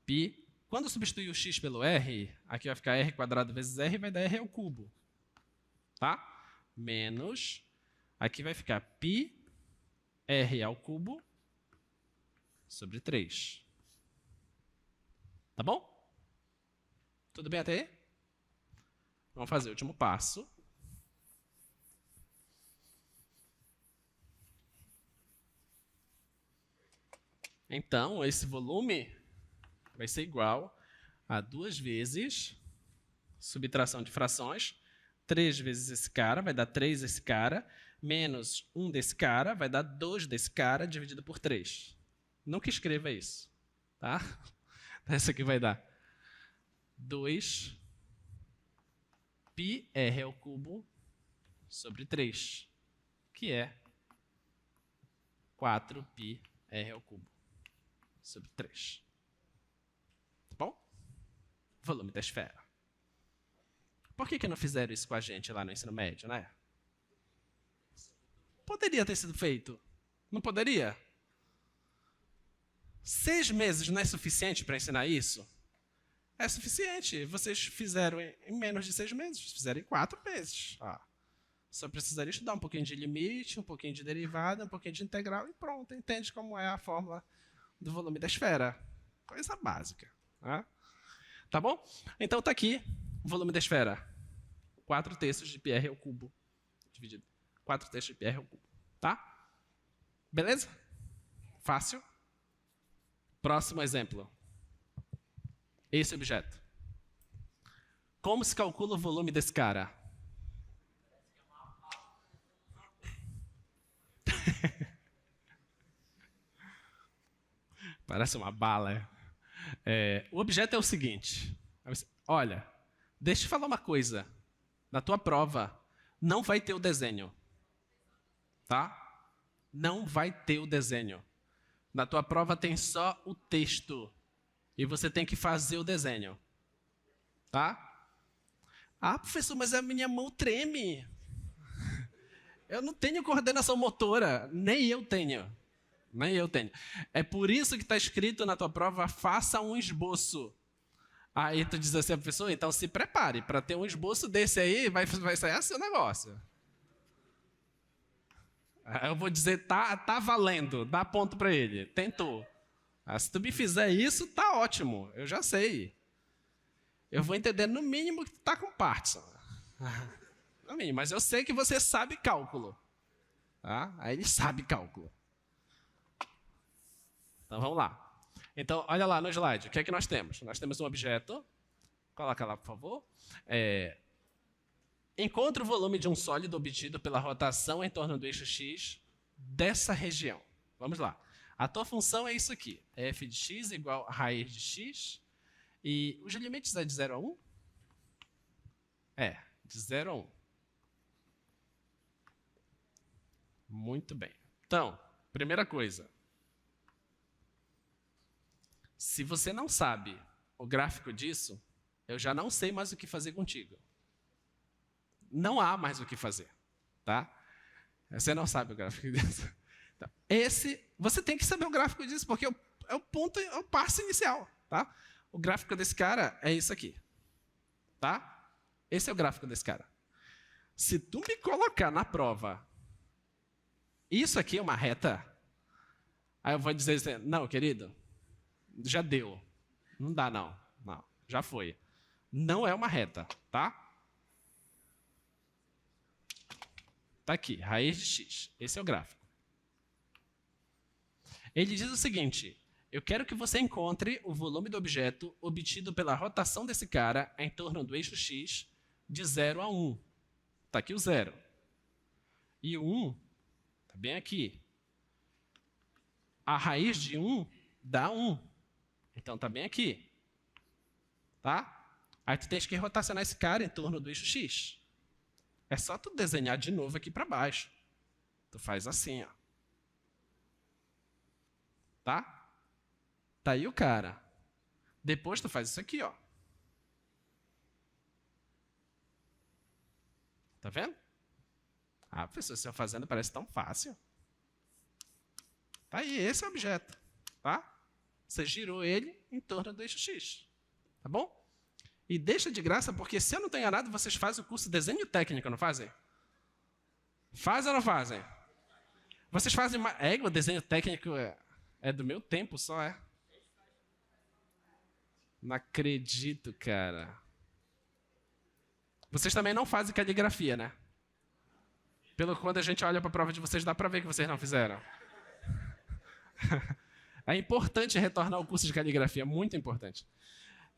π. Quando substituir o x pelo r, aqui vai ficar r² vezes r, vai dar r ao cubo. Tá? Menos, aqui vai ficar π r ao cubo sobre 3. Tá bom? Tudo bem até aí? Vamos fazer o último passo. Então, esse volume vai ser igual a 2 vezes subtração de frações, 3 vezes esse cara, vai dar 3 desse cara, menos 1 desse cara, vai dar 2 desse cara, dividido por 3. Nunca escreva isso, tá? Essa aqui vai dar 2 πr ao cubo sobre 3, que é 4 πr ao cubo sobre 3. Tá bom? Volume da esfera. Por que não fizeram isso com a gente lá no ensino médio, né? Poderia ter sido feito. Não poderia? 6 meses não é suficiente para ensinar isso? É suficiente. Vocês fizeram em menos de 6 meses. Fizeram em 4 meses. Só precisaria estudar um pouquinho de limite, um pouquinho de derivada, um pouquinho de integral e pronto. Entende como é a fórmula do volume da esfera. Coisa básica. Tá bom? Então está aqui o volume da esfera. 4/3 de πr ao cubo. Dividido. 4/3 de πr ao cubo. Tá? Beleza? Fácil? Próximo exemplo. Esse objeto. Como se calcula o volume desse cara? Parece uma bala. O objeto é o seguinte. Olha, deixa eu te falar uma coisa. Na tua prova, não vai ter o desenho. Tá? Não vai ter o desenho. Na tua prova tem só o texto. E você tem que fazer o desenho. Tá? Professor, mas a minha mão treme. Eu não tenho coordenação motora. Nem eu tenho. Nem eu tenho. É por isso que está escrito na tua prova, faça um esboço. Aí tu diz assim, professor, então se prepare. Para ter um esboço desse aí, vai sair assim o negócio. Eu vou dizer, tá valendo. Dá ponto para ele. Tentou. Se tu me fizer isso, tá ótimo. Eu já sei. Eu vou entender no mínimo que tu tá com Parkinson. No mínimo, mas eu sei que você sabe cálculo. Tá? Aí ele sabe cálculo. Então vamos lá. Então, olha lá no slide. O que é que nós temos? Nós temos um objeto. Coloca lá, por favor. Encontre o volume de um sólido obtido pela rotação em torno do eixo x dessa região. Vamos lá. A tua função é isso aqui. F de x igual a raiz de x. E os limites é de 0 a 1? De 0 a 1. Muito bem. Então, primeira coisa. Se você não sabe o gráfico disso, eu já não sei mais o que fazer contigo. Não há mais o que fazer. Tá? Você não sabe o gráfico disso. Então, você tem que saber o gráfico disso, porque é o passo inicial. Tá? O gráfico desse cara é isso aqui. Tá? Esse é o gráfico desse cara. Se tu me colocar na prova, isso aqui é uma reta, aí eu vou dizer assim, não, querido, já deu. Não dá, não. Não, já foi. Não é uma reta, tá? Tá aqui, raiz de x. Esse é o gráfico. Ele diz o seguinte, eu quero que você encontre o volume do objeto obtido pela rotação desse cara em torno do eixo x de 0 a 1. Tá aqui o 0. E o 1 tá bem aqui. A raiz de 1 dá 1. Então tá bem aqui. Tá? Aí tu tens que rotacionar esse cara em torno do eixo x. É só tu desenhar de novo aqui para baixo. Tu faz assim, ó. Tá? Tá aí o cara. Depois tu faz isso aqui, ó. Tá vendo? Ah, professor, você fazendo parece tão fácil. Tá aí, esse é o objeto. Tá? Você girou ele em torno do eixo X. Tá bom? E deixa de graça, porque se eu não estou enganado, vocês fazem o curso de desenho técnico, não fazem? Fazem ou não fazem? Vocês fazem... o desenho técnico é do meu tempo só, é? Não acredito, cara. Vocês também não fazem caligrafia, né? Pelo que quando a gente olha para a prova de vocês, dá para ver que vocês não fizeram. É importante retornar ao curso de caligrafia, muito importante.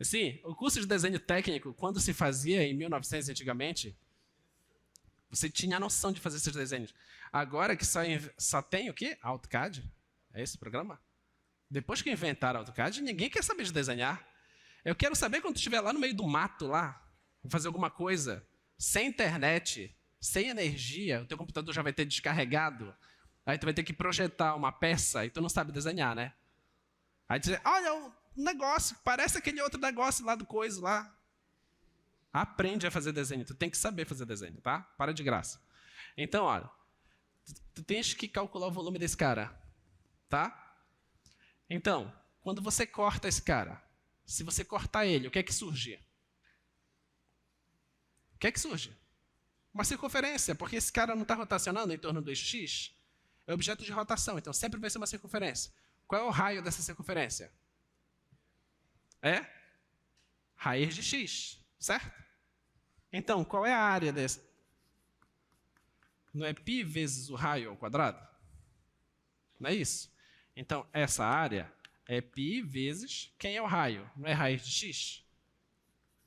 Sim, o curso de desenho técnico, quando se fazia em 1900 antigamente, você tinha a noção de fazer esses desenhos. Agora que só tem o quê? AutoCAD? É esse o programa? Depois que inventaram AutoCAD, ninguém quer saber de desenhar. Eu quero saber quando tu estiver lá no meio do mato, lá, fazer alguma coisa, sem internet, sem energia, o teu computador já vai ter descarregado, aí tu vai ter que projetar uma peça e tu não sabe desenhar, né? Aí tu diz, olha o negócio, parece aquele outro negócio lá do coisa lá. Aprende a fazer desenho, tu tem que saber fazer desenho, tá? Para de graça. Então, olha, tu tens que calcular o volume desse cara, tá? Então, quando você corta esse cara, se você cortar ele, o que é que surge? O que é que surge? Uma circunferência, porque esse cara não está rotacionando em torno do eixo X. É objeto de rotação, então sempre vai ser uma circunferência. Qual é o raio dessa circunferência? É raiz de x, certo? Então, qual é a área desse? Não é π vezes o raio ao quadrado? Não é isso? Então, essa área é π vezes quem é o raio? Não é raiz de x?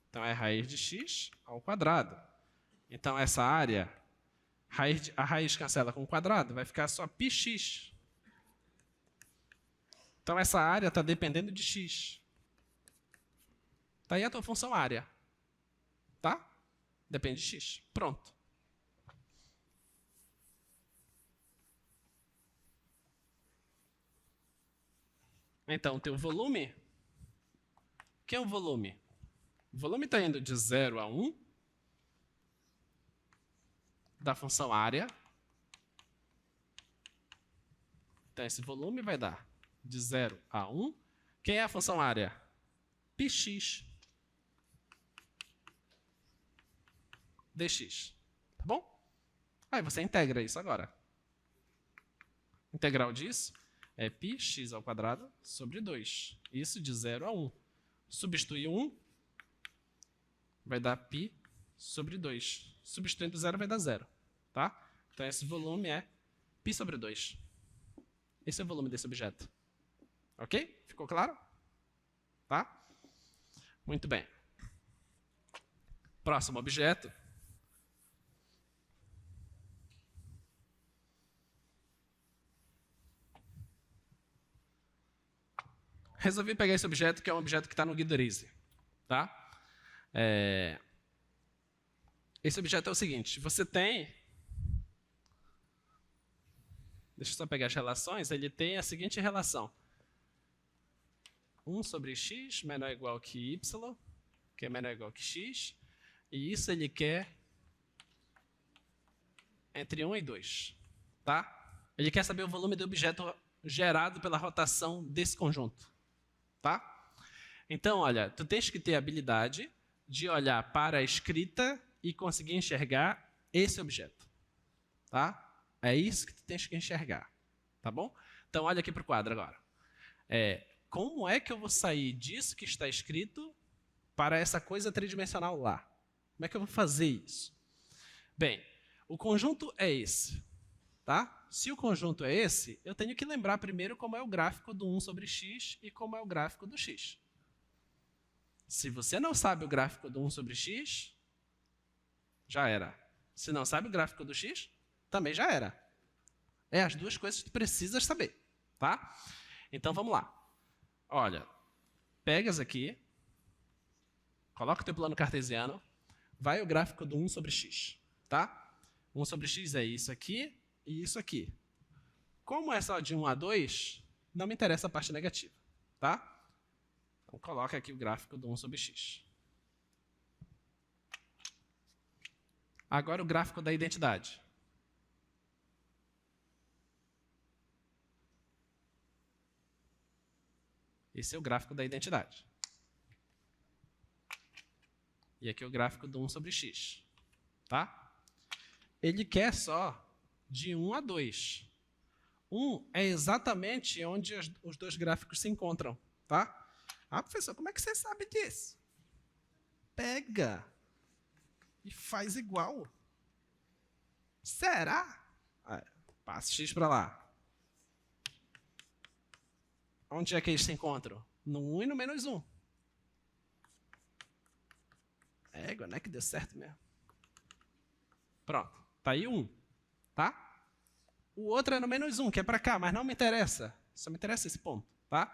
Então, é raiz de x ao quadrado. Então, essa área, a raiz cancela com o quadrado, vai ficar só πx. Então, essa área está dependendo de x. Está aí a tua função área. Tá? Depende de x. Pronto. Então, o teu volume... O que é um volume? O volume está indo de 0 a 1 da função área. Então, esse volume vai dar de 0 a 1. Quem é a função área? πx dx. Tá bom? Aí você integra isso agora. Integral disso é πx ao quadrado sobre 2. Isso de 0 a 1. Substitui 1, vai dar π sobre 2. Substituindo 0 vai dar 0. Tá? Então esse volume é π sobre 2. Esse é o volume desse objeto. Ok? Ficou claro? Tá? Muito bem. Próximo objeto. Resolvi pegar esse objeto, que é um objeto que está no Guidorize. Tá? Esse objeto é o seguinte, você tem... Deixa eu só pegar as relações. Ele tem a seguinte relação. 1 sobre x menor ou igual que y, que é menor ou igual que x. E isso ele quer entre 1 e 2. Tá? Ele quer saber o volume do objeto gerado pela rotação desse conjunto. Tá? Então, olha, tu tens que ter a habilidade de olhar para a escrita e conseguir enxergar esse objeto. Tá? É isso que tu tens que enxergar. Tá bom? Então, olha aqui para o quadro agora. Como é que eu vou sair disso que está escrito para essa coisa tridimensional lá? Como é que eu vou fazer isso? Bem, o conjunto é esse. Tá? Se o conjunto é esse, eu tenho que lembrar primeiro como é o gráfico do 1 sobre x e como é o gráfico do x. Se você não sabe o gráfico do 1 sobre x, já era. Se não sabe o gráfico do x, também já era. É as duas coisas que tu precisas saber. Tá? Então, vamos lá. Olha, pegas aqui, coloca o teu plano cartesiano, vai o gráfico do 1 sobre x. Tá? 1 sobre x é isso aqui e isso aqui. Como é só de 1 a 2, não me interessa a parte negativa, tá? Então, coloca aqui o gráfico do 1 sobre x. Agora o gráfico da identidade. Esse é o gráfico da identidade. E aqui é o gráfico do 1 sobre x. Tá? Ele quer só de 1 a 2. 1 é exatamente onde os dois gráficos se encontram. Tá? Ah, professor, como é que você sabe disso? Pega e faz igual. Será? Passa x para lá. Onde é que eles se encontram? No 1 e no menos 1. Égua, não é que deu certo mesmo. Pronto, tá aí 1. Tá? O outro é no menos 1, que é para cá, mas não me interessa. Só me interessa esse ponto. Tá?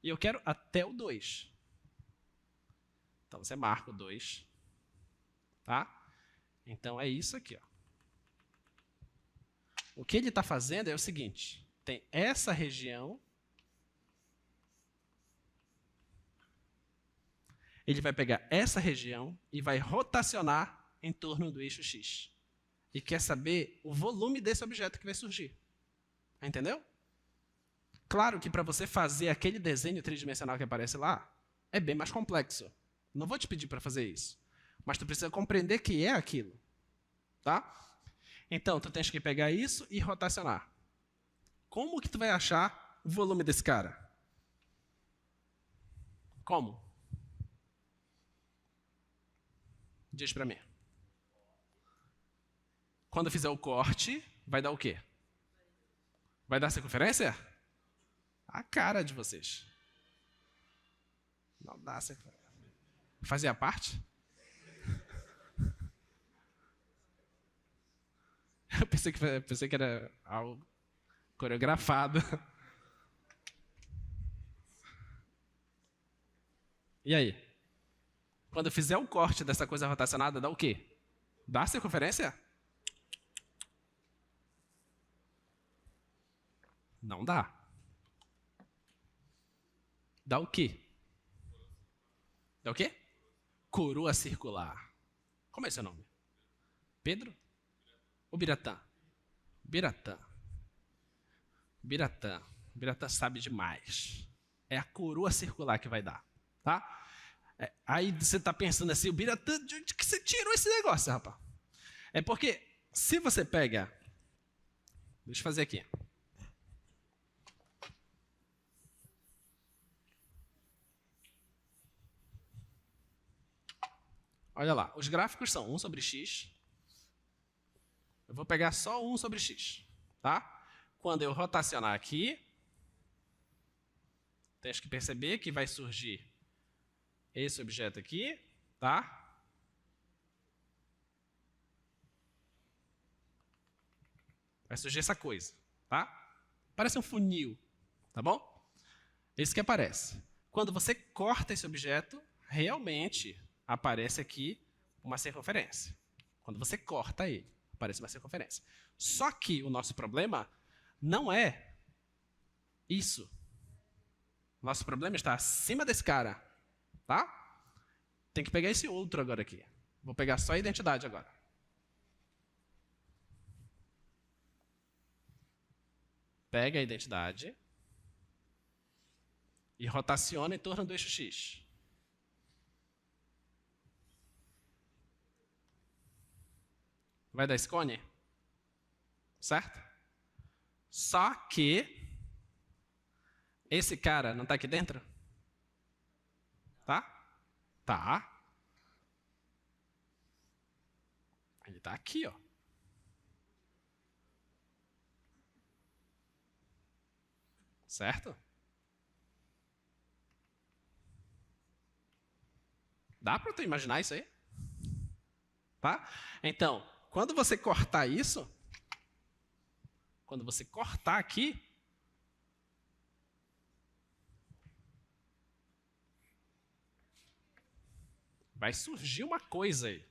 E eu quero até o 2. Então você marca o 2. Tá? Então é isso aqui. Ó. O que ele está fazendo é o seguinte. Tem essa região. Ele vai pegar essa região e vai rotacionar em torno do eixo x. E quer saber o volume desse objeto que vai surgir. Entendeu? Claro que para você fazer aquele desenho tridimensional que aparece lá, é bem mais complexo. Não vou te pedir para fazer isso. Mas tu precisa compreender que é aquilo. Tá? Então, tu tens que pegar isso e rotacionar. Como que tu vai achar o volume desse cara? Como? Diz para mim. Quando fizer o corte, vai dar o quê? Vai dar circunferência? A cara de vocês. Não dá circunferência. Fazia parte? Eu pensei que era algo coreografado. E aí? Quando eu fizer o corte dessa coisa rotacionada, dá o quê? Dá circunferência? Não dá. Dá o quê? Dá o quê? Coroa circular. Como é seu nome? Pedro? Ou Biratã? Biratã. Biratã. Biratã sabe demais. É a coroa circular que vai dar. Tá? Aí você está pensando assim, o Biratã, de onde que você tirou esse negócio, rapaz? É porque, se você pega... Deixa eu fazer aqui. Olha lá, os gráficos são 1 sobre x. Eu vou pegar só 1 sobre x. Tá? Quando eu rotacionar aqui, tens que perceber que vai surgir esse objeto aqui, tá? Vai surgir essa coisa, tá? Parece um funil, tá bom? Esse que aparece. Quando você corta esse objeto, realmente aparece aqui uma circunferência. Quando você corta ele, aparece uma circunferência. Só que o nosso problema não é isso. O nosso problema está acima desse cara. Tá? Tem que pegar esse outro agora aqui. Vou pegar só a identidade agora. Pega a identidade e rotaciona em torno do eixo x. Vai dar esse cone? Certo? Só que esse cara não está aqui dentro? Tá? Tá. Ele está aqui, ó. Certo? Dá para tu imaginar isso aí? Tá? Então, quando você cortar isso, quando você cortar aqui, vai surgir uma coisa aí,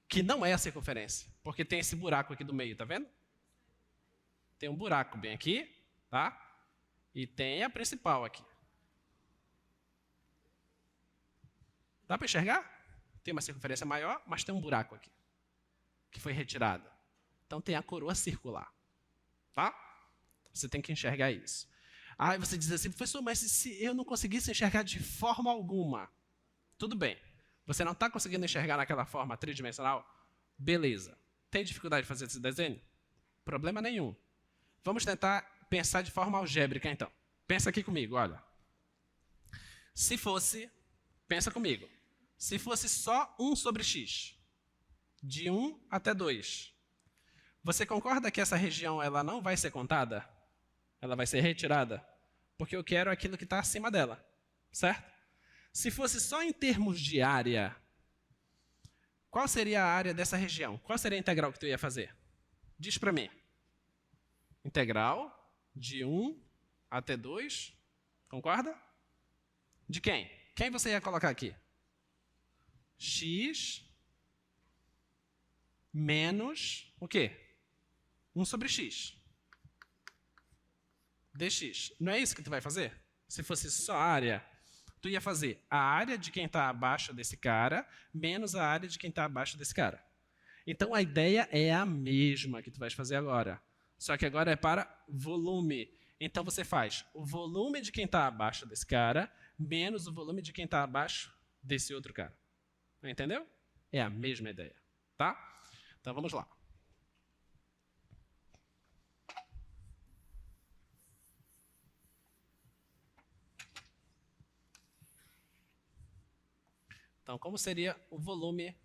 que não é a circunferência, porque tem esse buraco aqui do meio, tá vendo? Tem um buraco bem aqui, tá? E tem a principal aqui. Dá para enxergar? Tem uma circunferência maior, mas tem um buraco aqui, que foi retirado. Então tem a coroa circular. Tá? Você tem que enxergar isso. Aí você diz assim, professor, mas se eu não conseguisse enxergar de forma alguma? Tudo bem. Você não está conseguindo enxergar naquela forma tridimensional? Beleza. Tem dificuldade de fazer esse desenho? Problema nenhum. Vamos tentar pensar de forma algébrica, então. Pensa aqui comigo, olha. Se fosse, pensa comigo, se fosse só 1 sobre x, de 1 até 2, você concorda que essa região ela não vai ser contada? Ela vai ser retirada? Porque eu quero aquilo que está acima dela, certo? Se fosse só em termos de área, qual seria a área dessa região? Qual seria a integral que tu ia fazer? Diz para mim. Integral de 1 até 2, concorda? De quem? Quem você ia colocar aqui? X menos o quê? 1 sobre x. Dx. Não é isso que tu vai fazer? Se fosse só a área, tu ia fazer a área de quem está abaixo desse cara menos a área de quem está abaixo desse cara. Então, a ideia é a mesma que tu vais fazer agora. Só que agora é para volume. Então, você faz o volume de quem está abaixo desse cara menos o volume de quem está abaixo desse outro cara. Entendeu? É a mesma ideia. Tá? Então, vamos lá. Então, como seria o volume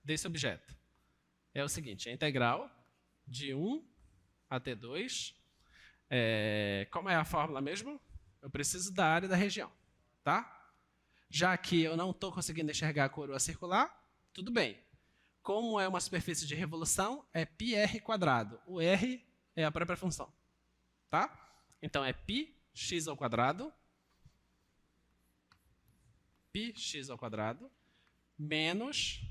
desse objeto? É o seguinte, a integral de 1 até 2. Como é a fórmula mesmo? Eu preciso da área da região. Tá? Já que eu não estou conseguindo enxergar a coroa circular, tudo bem. Como é uma superfície de revolução, é πr². O r é a própria função. Tá? Então, é πx ao quadrado menos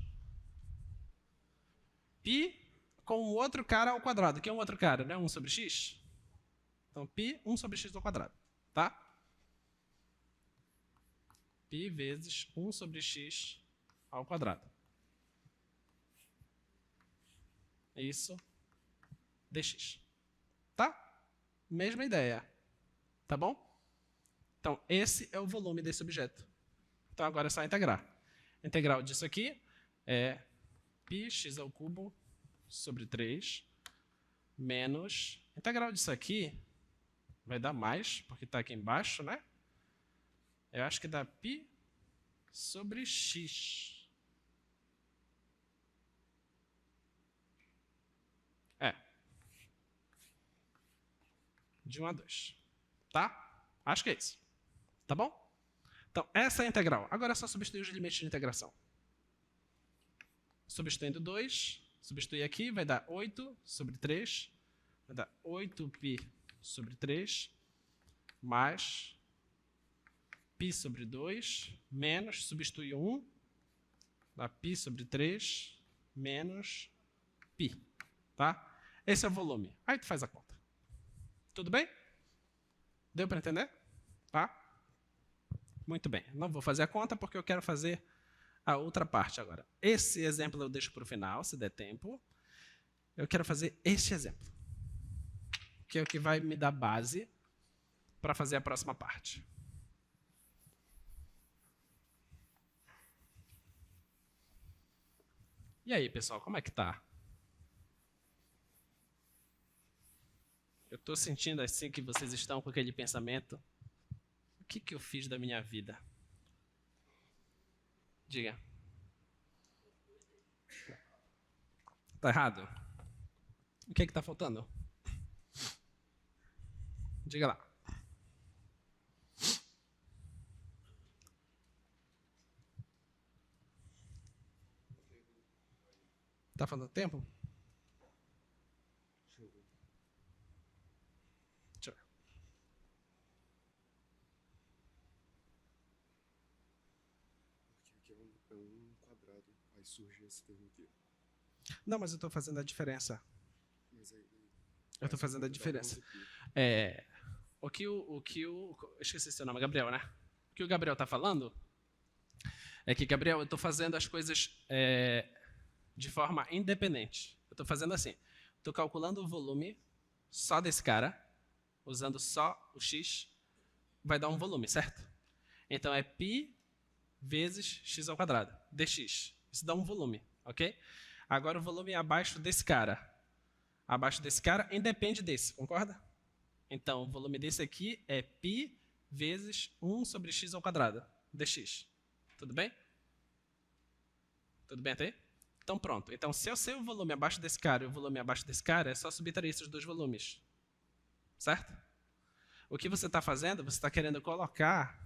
π com o outro cara ao quadrado. Que é um outro cara, né? 1 sobre x. Então, π 1 sobre x ao quadrado. Tá? π vezes 1 sobre x ao quadrado. Isso dx. Tá? Mesma ideia. Tá bom? Então, esse é o volume desse objeto. Então, agora é só integrar. A integral disso aqui é πx ao cubo sobre 3 menos... A integral disso aqui vai dar mais, porque está aqui embaixo, né? Eu acho que dá π sobre x. De 1 a 2. Tá? Acho que é isso. Tá bom? Então, essa é a integral. Agora é só substituir os limites de integração. Substituindo 2, substituir aqui, vai dar 8 sobre 3. Vai dar 8π sobre 3 mais π sobre 2 menos, substitui 1, dá π sobre 3 menos π. Tá? Esse é o volume. Aí tu faz a conta. Tudo bem? Deu para entender? Tá? Muito bem. Não vou fazer a conta porque eu quero fazer a outra parte agora. Esse exemplo eu deixo para o final, se der tempo. Eu quero fazer este exemplo, que é o que vai me dar base para fazer a próxima parte. E aí, pessoal, como é que tá? Eu estou sentindo assim que vocês estão com aquele pensamento. O que eu fiz da minha vida? Diga. Tá errado? O que está faltando? Diga lá. Tá faltando tempo? Deixa eu ver. Porque aqui é um quadrado, aí surge esse termo aqui. Não, mas eu estou fazendo a diferença. Mas aí, Eu estou fazendo a diferença. esqueci seu nome, Gabriel, né? O que o Gabriel está falando é que, Gabriel, eu estou fazendo as coisas de forma independente. Eu estou fazendo assim. Estou calculando o volume só desse cara, usando só o x, vai dar um volume, certo? Então é π vezes x ao quadrado, dx. Isso dá um volume, ok? Agora o volume é abaixo desse cara. Abaixo desse cara independe desse, concorda? Então o volume desse aqui é π vezes 1 sobre x ao quadrado, dx. Tudo bem? Tudo bem até aí? Então pronto. Então se eu sei o volume abaixo desse cara e o volume abaixo desse cara, é só subtrair esses dois volumes. Certo? O que você está fazendo, você está querendo colocar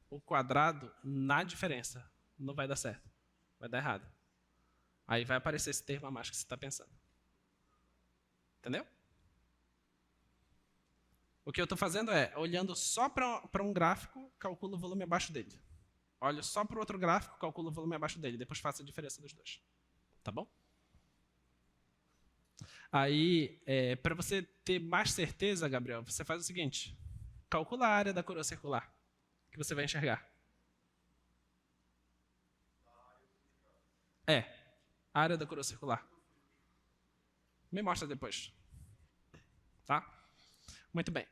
o quadrado na diferença. Não vai dar certo. Vai dar errado. Aí vai aparecer esse termo a mais que você está pensando. Entendeu? O que eu estou fazendo é, olhando só para um gráfico, calculo o volume abaixo dele. Olho só para o outro gráfico, calculo o volume abaixo dele. Depois faço a diferença dos dois. Tá bom? Aí, para você ter mais certeza, Gabriel, você faz o seguinte. Calcula a área da coroa circular que você vai enxergar. A área da coroa circular. Me mostra depois. Tá? Muito bem.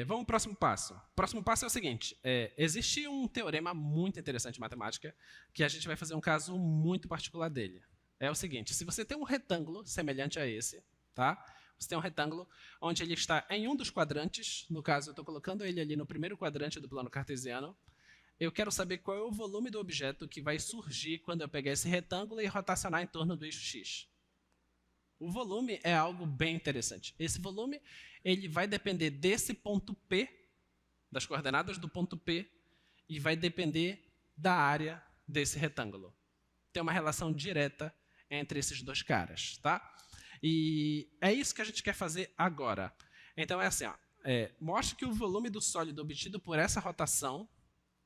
Vamos ao próximo passo. O próximo passo é o seguinte. Existe um teorema muito interessante em matemática que a gente vai fazer um caso muito particular dele. É o seguinte. Se você tem um retângulo semelhante a esse, tá? Você tem um retângulo onde ele está em um dos quadrantes. No caso, eu estou colocando ele ali no primeiro quadrante do plano cartesiano. Eu quero saber qual é o volume do objeto que vai surgir quando eu pegar esse retângulo e rotacionar em torno do eixo x. O volume é algo bem interessante. Esse volume ele vai depender desse ponto P, das coordenadas do ponto P, e vai depender da área desse retângulo. Tem uma relação direta entre esses dois caras, tá? E é isso que a gente quer fazer agora. Então é assim, ó, mostre que o volume do sólido obtido por essa rotação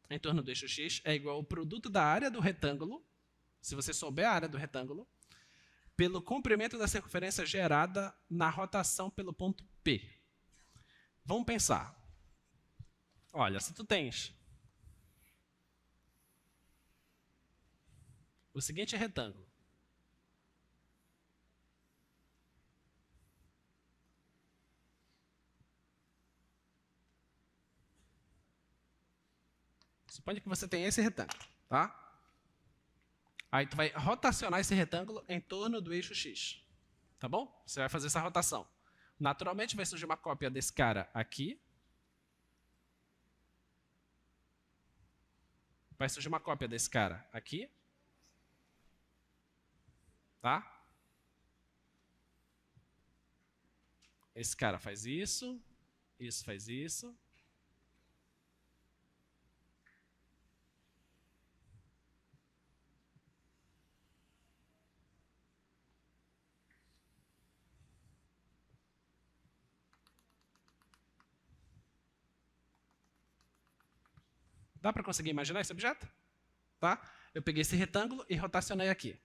em torno do eixo x é igual ao produto da área do retângulo, se você souber a área do retângulo, pelo comprimento da circunferência gerada na rotação pelo ponto P. Vamos pensar. Olha, se tu tens o seguinte retângulo, suponha que você tem esse retângulo, tá? Aí tu vai rotacionar esse retângulo em torno do eixo x, tá bom? Você vai fazer essa rotação. Naturalmente vai surgir uma cópia desse cara aqui. Vai surgir uma cópia desse cara aqui. Tá? Esse cara faz isso. Isso faz isso. Dá para conseguir imaginar esse objeto? Tá? Eu peguei esse retângulo e rotacionei aqui.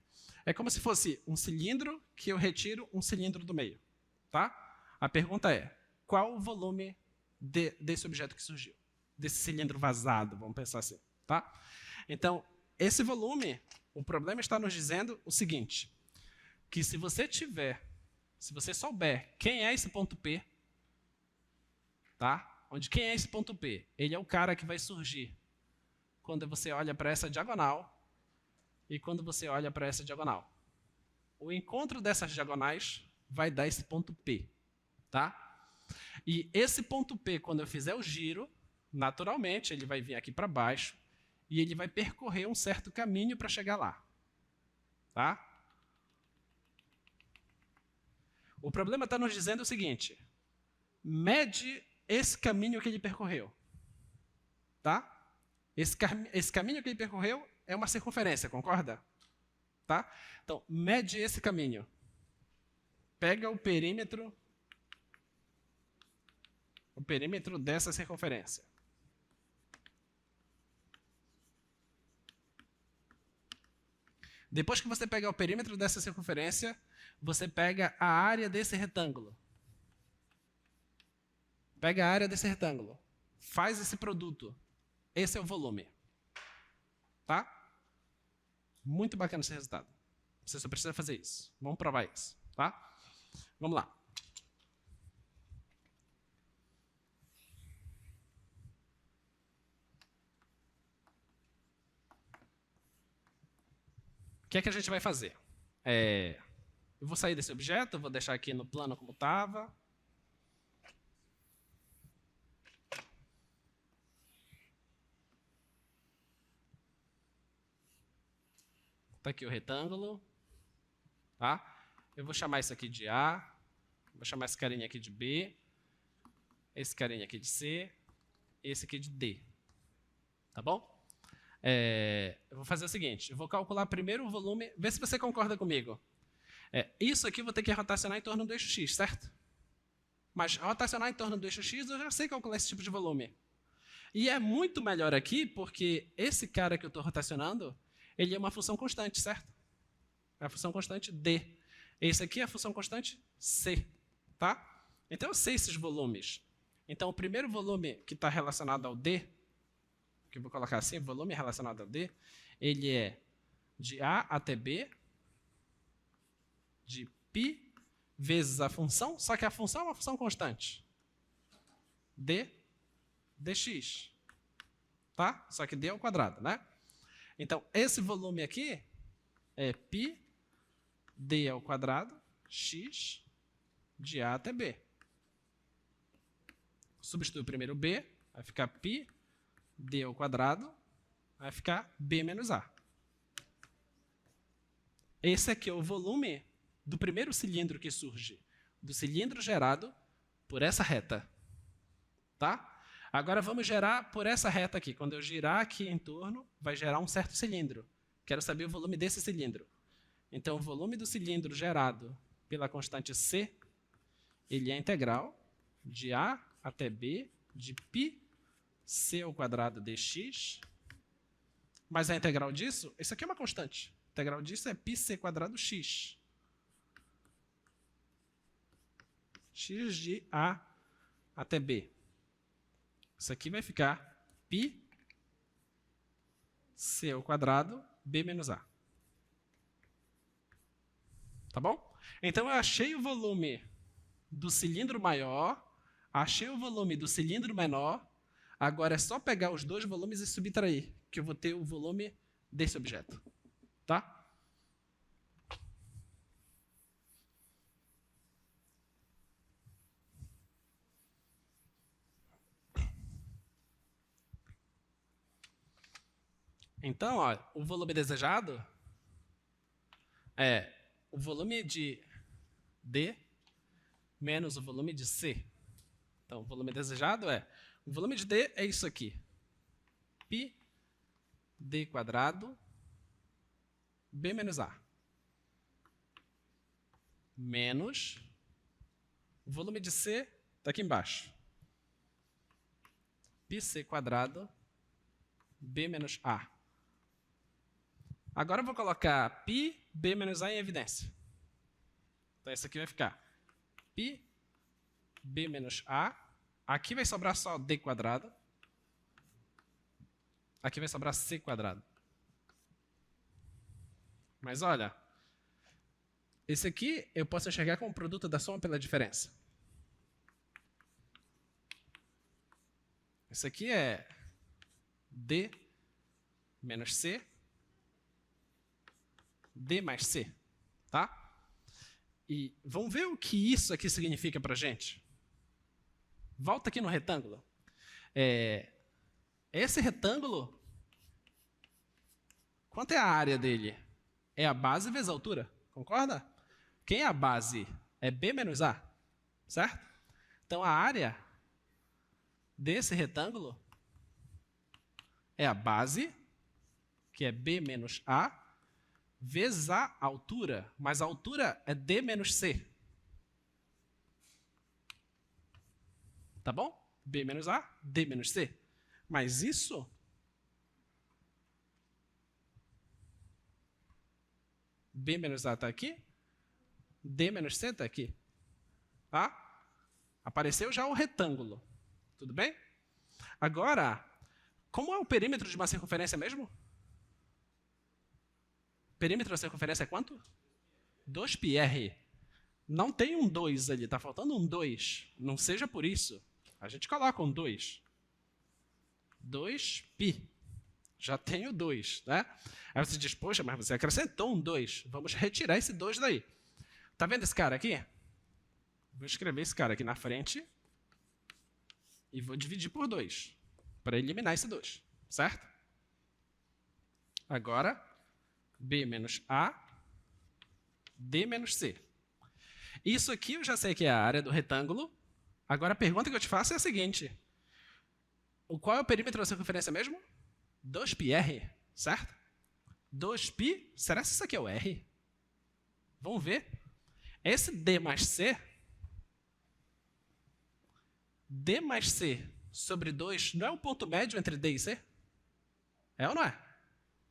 É como se fosse um cilindro que eu retiro um cilindro do meio. Tá? A pergunta é, qual o volume desse objeto que surgiu? Desse cilindro vazado, vamos pensar assim. Tá? Então, esse volume, o problema está nos dizendo o seguinte, que se você souber quem é esse ponto P, tá? Onde quem é esse ponto P? Ele é o cara que vai surgir quando você olha para essa diagonal e quando você olha para essa diagonal. O encontro dessas diagonais vai dar esse ponto P. Tá? E esse ponto P, quando eu fizer o giro, naturalmente ele vai vir aqui para baixo e ele vai percorrer um certo caminho para chegar lá. Tá? O problema está nos dizendo o seguinte, mede esse caminho que ele percorreu. Tá? Esse caminho que ele percorreu é uma circunferência, concorda? Tá? Então, mede esse caminho. Pega o perímetro dessa circunferência. Depois que você pegar o perímetro dessa circunferência, você pega a área desse retângulo. Pega a área desse retângulo. Faz esse produto. Esse é o volume. Tá? Muito bacana esse resultado. Você só precisa fazer isso. Vamos provar isso. Tá? Vamos lá. O que é que a gente vai fazer? Eu vou sair desse objeto, vou deixar aqui no plano como estava. Está aqui o retângulo. Tá? Eu vou chamar isso aqui de A. Vou chamar esse carinha aqui de B. Esse carinha aqui de C. Esse aqui de D. Tá bom? Eu vou fazer o seguinte. Eu vou calcular primeiro o volume. Vê se você concorda comigo. Isso aqui eu vou ter que rotacionar em torno do eixo X, certo? Mas rotacionar em torno do eixo X, eu já sei calcular esse tipo de volume. E é muito melhor aqui, porque esse cara que eu estou rotacionando, ele é uma função constante, certo? É a função constante D. Esse aqui é a função constante C. Tá? Então eu sei esses volumes. Então o primeiro volume que está relacionado ao D, que eu vou colocar assim, volume relacionado ao D, ele é de A até B, de π vezes a função, só que a função é uma função constante. D, dx. Tá? Só que D é o quadrado, né? Então, esse volume aqui é π d ao quadrado x de A até B. Substitui o primeiro B, vai ficar π d ao quadrado, vai ficar B menos A. Esse aqui é o volume do primeiro cilindro que surge, do cilindro gerado por essa reta. Tá? Agora vamos gerar por essa reta aqui. Quando eu girar aqui em torno, vai gerar um certo cilindro. Quero saber o volume desse cilindro. Então, o volume do cilindro gerado pela constante C, ele é integral de A até B de π c ao quadrado dx. Mas a integral disso, isso aqui é uma constante. A integral disso é π c quadrado x. X de A até B. Isso aqui vai ficar π c ao quadrado B menos A. Tá bom? Então, eu achei o volume do cilindro maior, achei o volume do cilindro menor, agora é só pegar os dois volumes e subtrair, que eu vou ter o volume desse objeto. Tá? Então, ó, o volume desejado é o volume de D menos o volume de C. Então, o volume desejado o volume de D é isso aqui. π d quadrado B menos A. Menos o volume de C está aqui embaixo. π c quadrado B menos A. Agora eu vou colocar π B menos A em evidência. Então, isso aqui vai ficar π B menos A. Aqui vai sobrar só D quadrado. Aqui vai sobrar C quadrado. Mas olha, esse aqui eu posso enxergar como produto da soma pela diferença. Esse aqui é D menos C, D mais C, tá? E vamos ver o que isso aqui significa para a gente? Volta aqui no retângulo. Esse retângulo, quanto é a área dele? É a base vezes a altura, concorda? Quem é a base? É B menos A, certo? Então, a área desse retângulo é a base, que é B menos A, vezes a altura, mas a altura é D menos C. Tá bom? B menos A, D menos C. Mas isso B menos A está aqui, D menos C está aqui. Tá? Apareceu já o retângulo. Tudo bem? Agora, como é o perímetro de uma circunferência mesmo? O perímetro da circunferência é quanto? 2πr. Não tem um 2 ali, está faltando um 2. Não seja por isso. A gente coloca um 2. 2π. Já tenho 2, né? Aí você diz, poxa, mas você acrescentou um 2. Vamos retirar esse 2 daí. Tá vendo esse cara aqui? Vou escrever esse cara aqui na frente e vou dividir por 2 para eliminar esse 2, certo? Agora, b menos a, d menos c. Isso aqui eu já sei que é a área do retângulo. Agora a pergunta que eu te faço é a seguinte. Qual é o perímetro da circunferência mesmo? 2πr, certo? 2π, será que isso aqui é o r? Vamos ver. Esse d mais c, d mais c sobre 2, não é o ponto médio entre d e c? É ou não é?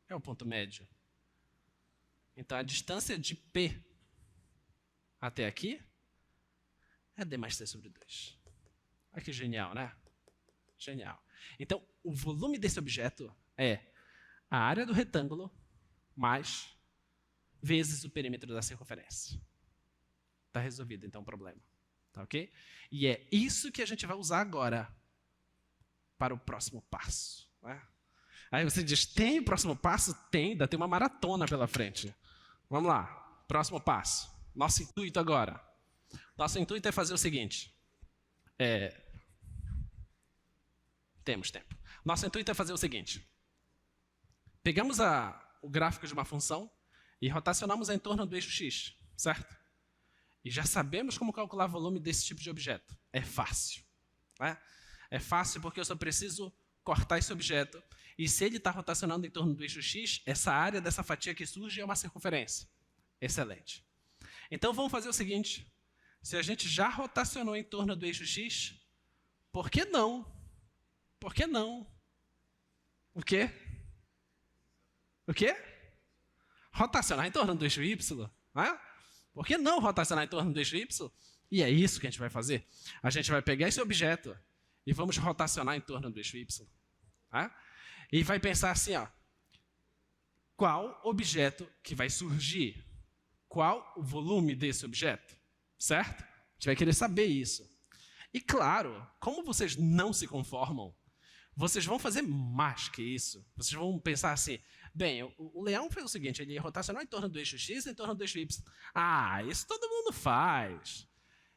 É o ponto médio. Então, a distância de P até aqui é d mais c sobre 2. Olha que genial, né? Genial. Então, o volume desse objeto é a área do retângulo mais vezes o perímetro da circunferência. Está resolvido, então, o problema. Tá ok? E é isso que a gente vai usar agora para o próximo passo. Né? Aí você diz, tem o próximo passo? Tem, ainda tem uma maratona pela frente. Vamos lá, próximo passo. Nosso intuito agora. Nosso intuito é fazer o seguinte. Temos tempo. Nosso intuito é fazer o seguinte. Pegamos o gráfico de uma função e rotacionamos em torno do eixo x, certo? E já sabemos como calcular o volume desse tipo de objeto. É fácil. Né? É fácil porque eu só preciso cortar esse objeto. E se ele está rotacionando em torno do eixo x, essa área dessa fatia que surge é uma circunferência. Excelente. Então vamos fazer o seguinte. Se a gente já rotacionou em torno do eixo x, por que não? Por que não? O quê? O quê? Rotacionar em torno do eixo y. Né? Por que não rotacionar em torno do eixo y? E é isso que a gente vai fazer. A gente vai pegar esse objeto e vamos rotacionar em torno do eixo y. Tá? E vai pensar assim, ó, qual objeto que vai surgir? Qual o volume desse objeto? Certo? A gente vai querer saber isso. E claro, como vocês não se conformam, vocês vão fazer mais que isso. Vocês vão pensar assim, bem, o Leão fez o seguinte, ele rotacionou em torno do eixo x e em torno do eixo y. Ah, isso todo mundo faz.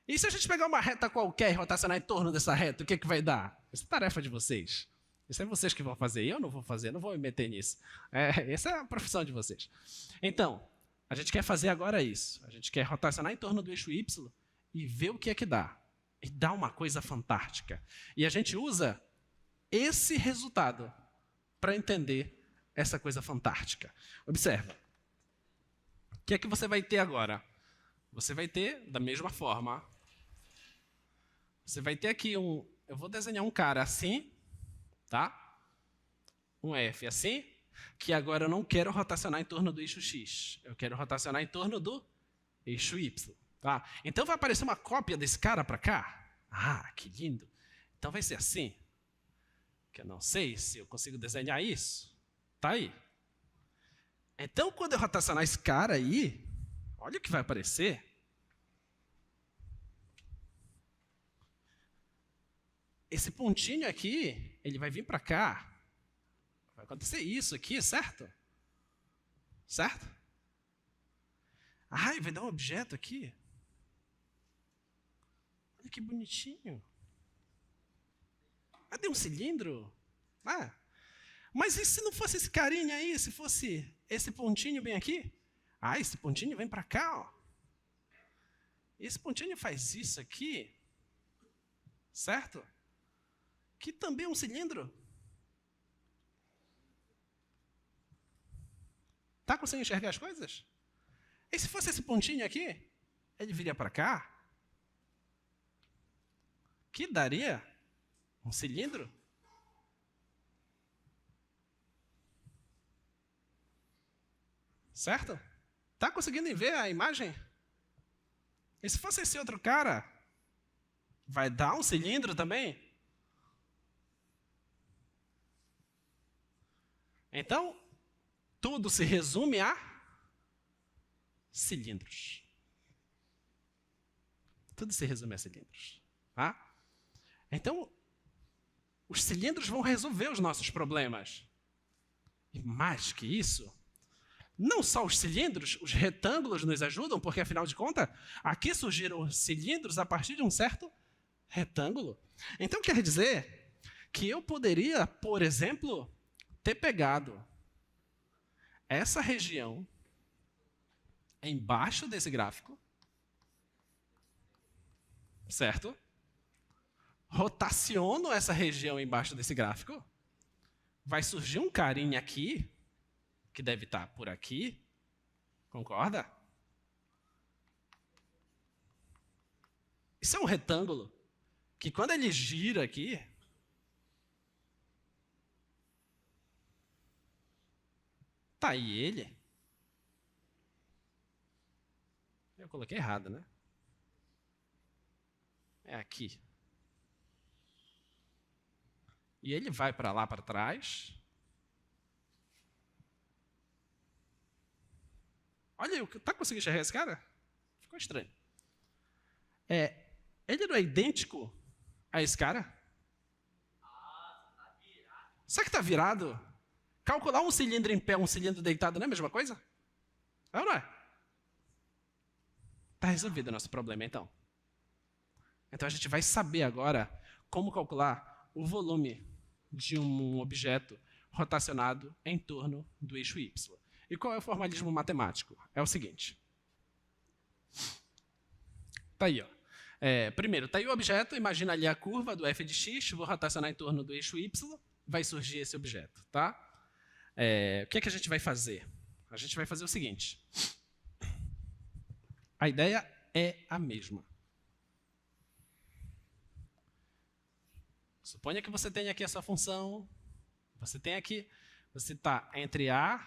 E se a gente pegar uma reta qualquer e rotacionar em torno dessa reta, o que vai dar? Essa é tarefa de vocês. Isso é vocês que vão fazer, eu não vou fazer, não vou me meter nisso. Essa é a profissão de vocês. Então, a gente quer fazer agora isso. A gente quer rotacionar em torno do eixo y e ver o que é que dá. E dá uma coisa fantástica. E a gente usa esse resultado para entender essa coisa fantástica. Observa. O que é que você vai ter agora? Você vai ter, da mesma forma, você vai ter aqui eu vou desenhar um cara assim, tá? Um F assim, que agora eu não quero rotacionar em torno do eixo X. Eu quero rotacionar em torno do eixo Y. Tá? Então vai aparecer uma cópia desse cara para cá. Ah, que lindo. Então vai ser assim. Que eu não sei se eu consigo desenhar isso. Tá aí. Então quando eu rotacionar esse cara aí, olha o que vai aparecer. Esse pontinho aqui, ele vai vir para cá. Vai acontecer isso aqui, certo? Certo? Ai, vai dar um objeto aqui. Olha que bonitinho. Vai ter um cilindro. Ah, mas e se não fosse esse carinha aí? Se fosse esse pontinho bem aqui? Ah, esse pontinho vem para cá. Ó. Esse pontinho faz isso aqui. Certo? Que também é um cilindro. Está conseguindo enxergar as coisas? E se fosse esse pontinho aqui, ele viria para cá? Que daria um cilindro? Certo? Está conseguindo ver a imagem? E se fosse esse outro cara, vai dar um cilindro também? Então, tudo se resume a cilindros. Tudo se resume a cilindros. Tá? Então, os cilindros vão resolver os nossos problemas. E mais que isso, não só os cilindros, os retângulos nos ajudam, porque afinal de contas, aqui surgiram cilindros a partir de um certo retângulo. Então quer dizer que eu poderia, por exemplo, ter pegado essa região embaixo desse gráfico, certo? Rotaciono essa região embaixo desse gráfico, vai surgir um carinha aqui, que deve estar por aqui, concorda? Isso é um retângulo, que quando ele gira aqui, tá aí ele. Eu coloquei errado, né? É aqui. E ele vai para lá, para trás. Olha, tá conseguindo enxergar esse cara? Ficou estranho. Ele não é idêntico a esse cara? Será que está virado? Calcular um cilindro em pé, um cilindro deitado, não é a mesma coisa? É ou não é? Está resolvido o nosso problema, então. Então a gente vai saber agora como calcular o volume de um objeto rotacionado em torno do eixo Y. E qual é o formalismo matemático? É o seguinte. Está aí, ó. Primeiro, está aí o objeto, imagina ali a curva do f de x, vou rotacionar em torno do eixo y, vai surgir esse objeto. Tá? O que é que a gente vai fazer? A gente vai fazer o seguinte. A ideia é a mesma. Suponha que você tenha aqui a sua função, você está entre A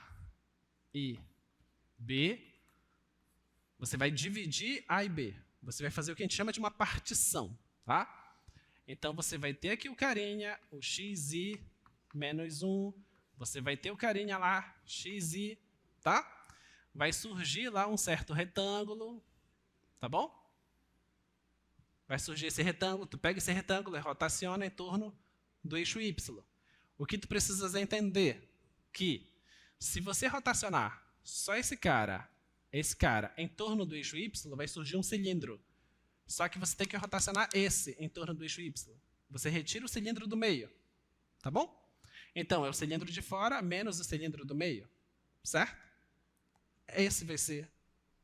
e B, você vai dividir A e B. Você vai fazer o que a gente chama de uma partição. Tá? Então, você vai ter aqui o carinha, o xi menos 1, você vai ter o carinha lá, xi, tá? Vai surgir lá um certo retângulo, tá bom? Vai surgir esse retângulo, tu pega esse retângulo e rotaciona em torno do eixo Y. O que tu precisas entender que se você rotacionar só esse cara em torno do eixo Y, vai surgir um cilindro. Só que você tem que rotacionar esse em torno do eixo Y. Você retira o cilindro do meio. Tá bom? Então, é o cilindro de fora menos o cilindro do meio. Certo? Esse vai ser...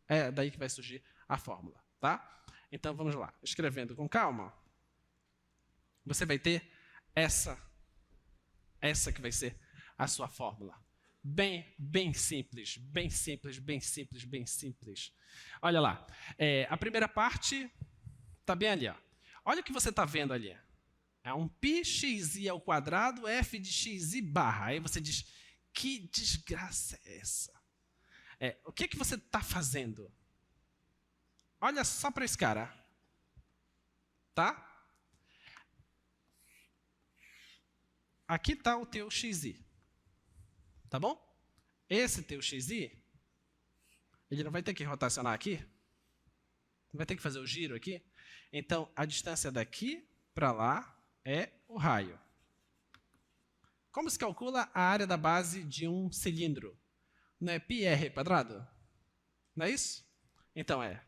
É daí que vai surgir a fórmula. Tá? Então, vamos lá. Escrevendo com calma. Você vai ter essa que vai ser a sua fórmula. Bem simples, bem simples, bem simples, bem simples. Olha lá, a primeira parte está bem ali. Ó. Olha o que você está vendo ali. É um πxi ao quadrado f de xi barra. Aí você diz, que desgraça é essa? O que você está fazendo? Olha só para esse cara. Tá? Aqui está o teu xi. Tá bom? Esse teu xi, ele não vai ter que rotacionar aqui? Não vai ter que fazer o giro aqui? Então, a distância daqui para lá é o raio. Como se calcula a área da base de um cilindro? Não é πr quadrado? Não é isso? Então, é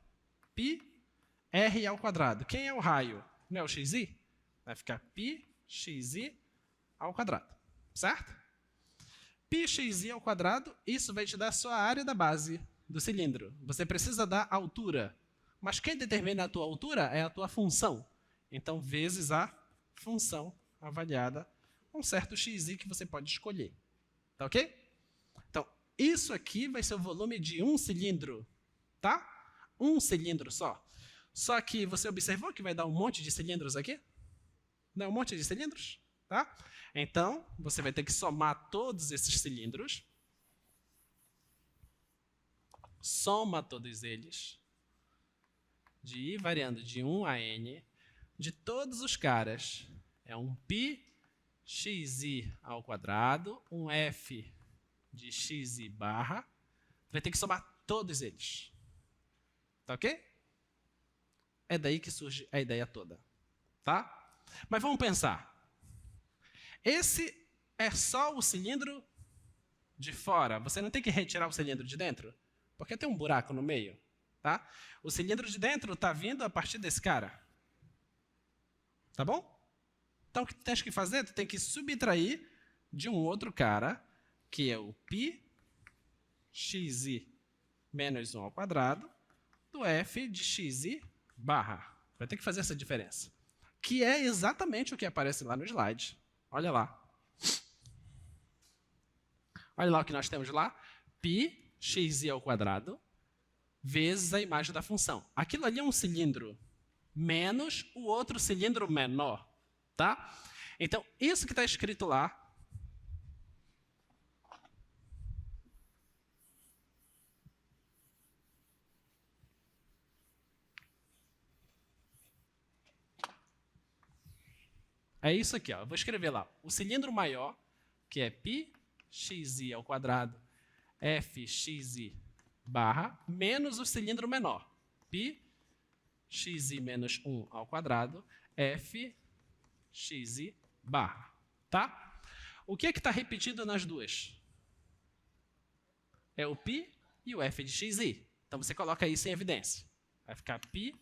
πr ao quadrado. Quem é o raio? Não é o xi? Vai ficar πxi ao quadrado. Certo? πxi ao quadrado, isso vai te dar a sua área da base do cilindro. Você precisa da altura. Mas quem determina a tua altura é a tua função. Então, vezes a função avaliada, um certo xi que você pode escolher. Tá ok? Então, isso aqui vai ser o volume de um cilindro. Tá? Um cilindro só. Só que você observou que vai dar um monte de cilindros aqui? Não é um monte de cilindros? Tá? Então, você vai ter que somar todos esses cilindros. Soma todos eles. De i variando de 1 a n. De todos os caras. É um πxi ao quadrado, um f de xi barra, vai ter que somar todos eles. Tá ok? É daí que surge a ideia toda. Tá? Mas vamos pensar. Esse é só o cilindro de fora. Você não tem que retirar o cilindro de dentro, porque tem um buraco no meio. Tá? O cilindro de dentro está vindo a partir desse cara. Tá bom? Então, o que tu tens que fazer? Tu tem que subtrair de um outro cara, que é o π xi menos 1 ao quadrado, do f de xi barra. Vai ter que fazer essa diferença. Que é exatamente o que aparece lá no slide. Olha lá. Olha lá o que nós temos lá. π xi ao quadrado vezes a imagem da função. Aquilo ali é um cilindro menos o outro cilindro menor. Tá? Então, isso que está escrito lá é isso aqui. Ó. Eu vou escrever lá. O cilindro maior, que é π xi ao quadrado, f xi barra, menos o cilindro menor, π xi menos 1 ao quadrado, f xi barra. Tá? O que é que está repetido nas duas? É o π e o f de xi. Então, você coloca isso em evidência. Vai ficar π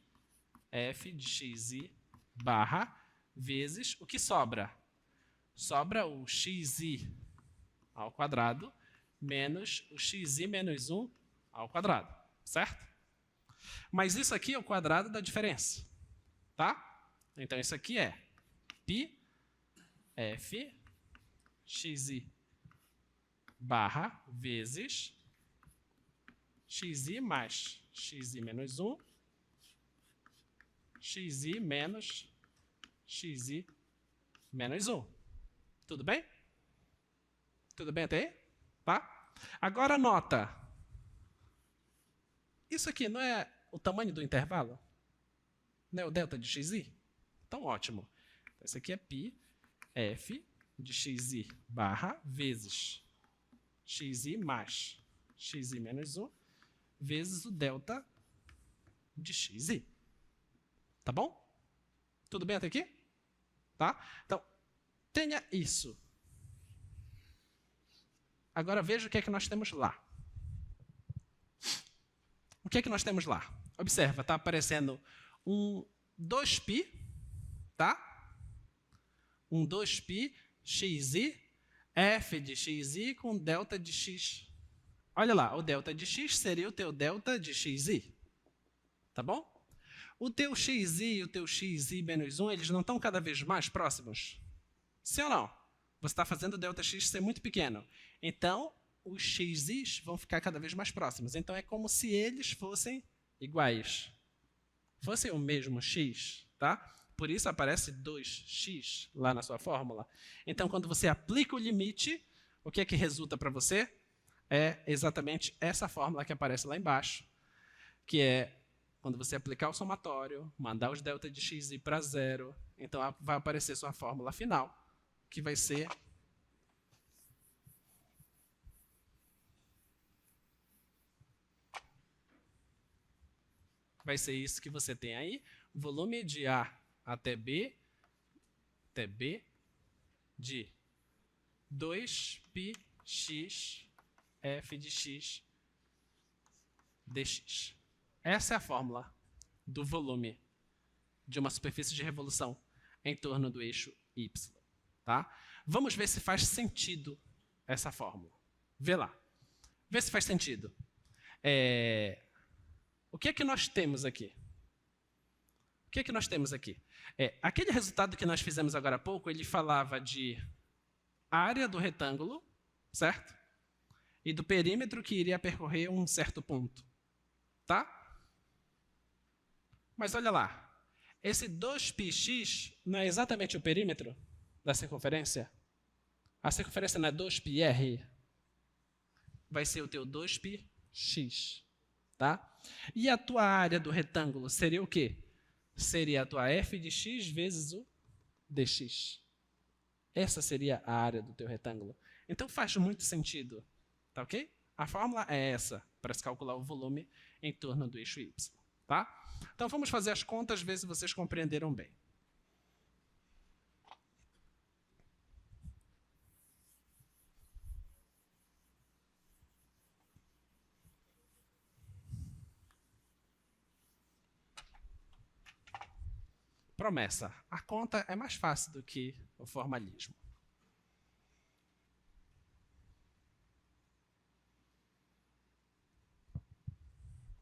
f de xi barra vezes o que sobra? Sobra o xi ao quadrado menos o xi menos 1 ao quadrado, certo? Mas isso aqui é o quadrado da diferença, tá? Então, isso aqui é π f xi barra vezes xi mais xi menos 1, xi menos xi menos 1. Tudo bem? Tudo bem até aí? Tá? Agora nota. Isso aqui não é o tamanho do intervalo? Não é o delta de xi? Então, ótimo. Isso aqui é π f de xi barra vezes xi mais xi menos 1 vezes o delta de xi. Tá bom? Tudo bem até aqui? Tá? Então, tenha isso. Agora veja o que é que nós temos lá. O que é que nós temos lá? Observa, está aparecendo um 2π, tá? Um 2π xi, f de xi com delta de x. Olha lá, o delta de x seria o teu delta de xi. Tá bom? O teu xi e o teu xi menos 1, eles não estão cada vez mais próximos? Sim ou não? Você está fazendo o delta x ser muito pequeno. Então, os x's vão ficar cada vez mais próximos. Então, é como se eles fossem iguais. Fossem o mesmo x, tá? Por isso aparece 2x lá na sua fórmula. Então, quando você aplica o limite, o que é que resulta para você? É exatamente essa fórmula que aparece lá embaixo, que é quando você aplicar o somatório, mandar os delta de xi para zero, então vai aparecer sua fórmula final, que vai ser isso que você tem aí, volume de A até B de 2πx f de x dx. Essa é a fórmula do volume de uma superfície de revolução em torno do eixo y. Tá? Vamos ver se faz sentido essa fórmula. Vê lá. Vê se faz sentido. O que é que nós temos aqui? O que é que nós temos aqui? Aquele resultado que nós fizemos agora há pouco, ele falava de área do retângulo, certo? E do perímetro que iria percorrer um certo ponto. Tá? Mas olha lá. Esse 2πx não é exatamente o perímetro da circunferência? A circunferência não é 2πr? Vai ser o teu 2πx. Tá? E a tua área do retângulo seria o quê? Seria a tua f de x vezes o dx. Essa seria a área do teu retângulo. Então faz muito sentido Tá ok? A fórmula é essa, para se calcular o volume em torno do eixo y. Tá? Então vamos fazer as contas, ver se vocês compreenderam bem. Promessa. A conta é mais fácil do que o formalismo.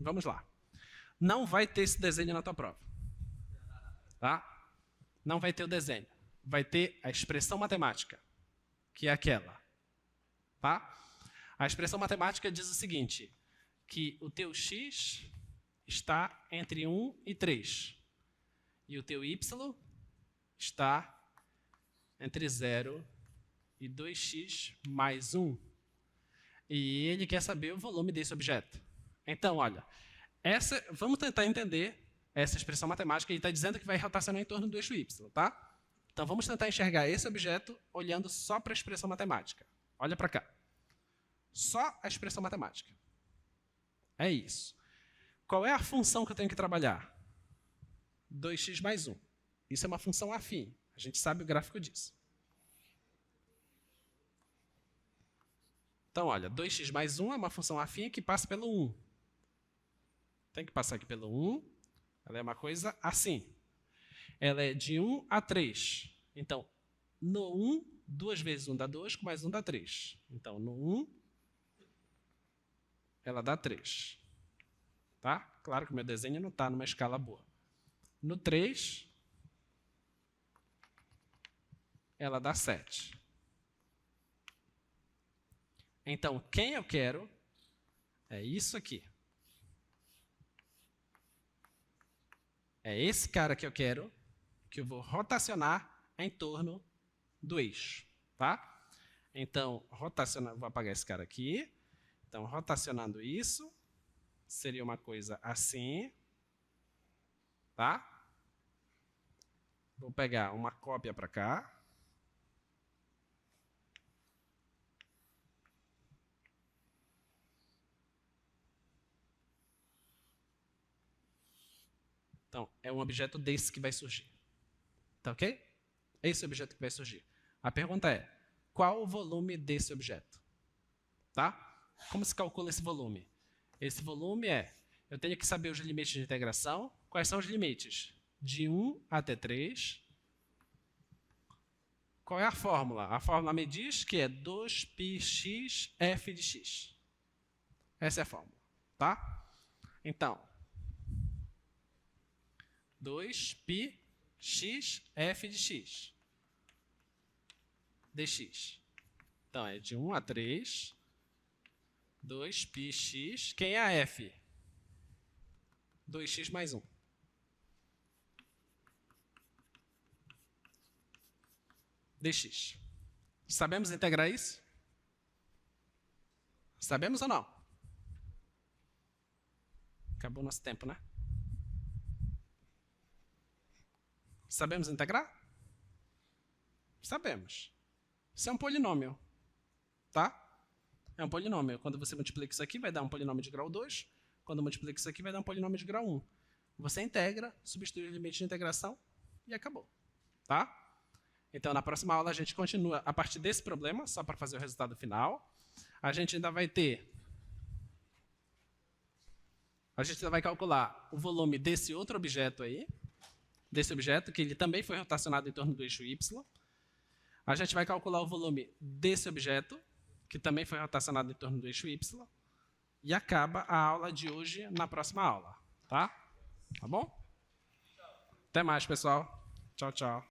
Vamos lá. Não vai ter esse desenho na tua prova. Tá? Não vai ter o desenho. Vai ter a expressão matemática, que é aquela. Tá? A expressão matemática diz o seguinte, que o teu x está entre 1 e 3. E o teu y está entre 0 e 2x mais 1. E ele quer saber o volume desse objeto. Então, olha, vamos tentar entender essa expressão matemática. Ele está dizendo que vai rotacionar em torno do eixo y, tá? Então, vamos tentar enxergar esse objeto olhando só para a expressão matemática. Olha para cá. Só a expressão matemática. É isso. Qual é a função que eu tenho que trabalhar? 2x mais 1. Isso é uma função afim. A gente sabe o gráfico disso. Então, olha, 2x mais 1 é uma função afim que passa pelo 1. Tem que passar aqui pelo 1. Ela é uma coisa assim. Ela é de 1 a 3. Então, no 1, 2 vezes 1 dá 2, com mais 1 dá 3. Então, no 1, ela dá 3. Tá? Claro que o meu desenho não está numa escala boa. No 3, ela dá 7. Então, quem eu quero é isso aqui. É esse cara que eu quero, que eu vou rotacionar em torno do eixo. Tá? Então, vou apagar esse cara aqui. Então, rotacionando isso, seria uma coisa assim. Tá? Vou pegar uma cópia para cá. Então, é um objeto desse que vai surgir. Tá ok? Esse objeto que vai surgir. A pergunta é, qual o volume desse objeto? Tá? Como se calcula esse volume? Esse volume eu tenho que saber os limites de integração. Quais são os limites? De 1 até 3. Qual é a fórmula? A fórmula me diz que é 2πx f de x. Essa é a fórmula. Tá? Então, 2πx f de x dx. Então, é de 1 a 3, 2πx. Quem é a f? 2x mais 1. dx. Sabemos integrar isso? Sabemos ou não? Acabou nosso tempo, né? Sabemos integrar? Sabemos. Isso é um polinômio. Tá? É um polinômio. Quando você multiplica isso aqui, vai dar um polinômio de grau 2. Quando multiplica isso aqui, vai dar um polinômio de grau 1. Você integra, substitui o limite de integração e acabou. Tá? Então, na próxima aula, a gente continua a partir desse problema, só para fazer o resultado final. A gente ainda vai calcular o volume desse outro objeto aí, desse objeto, que ele também foi rotacionado em torno do eixo y. A gente vai calcular o volume desse objeto, que também foi rotacionado em torno do eixo y. E acaba a aula de hoje na próxima aula. Tá? Tá bom? Até mais, pessoal. Tchau, tchau.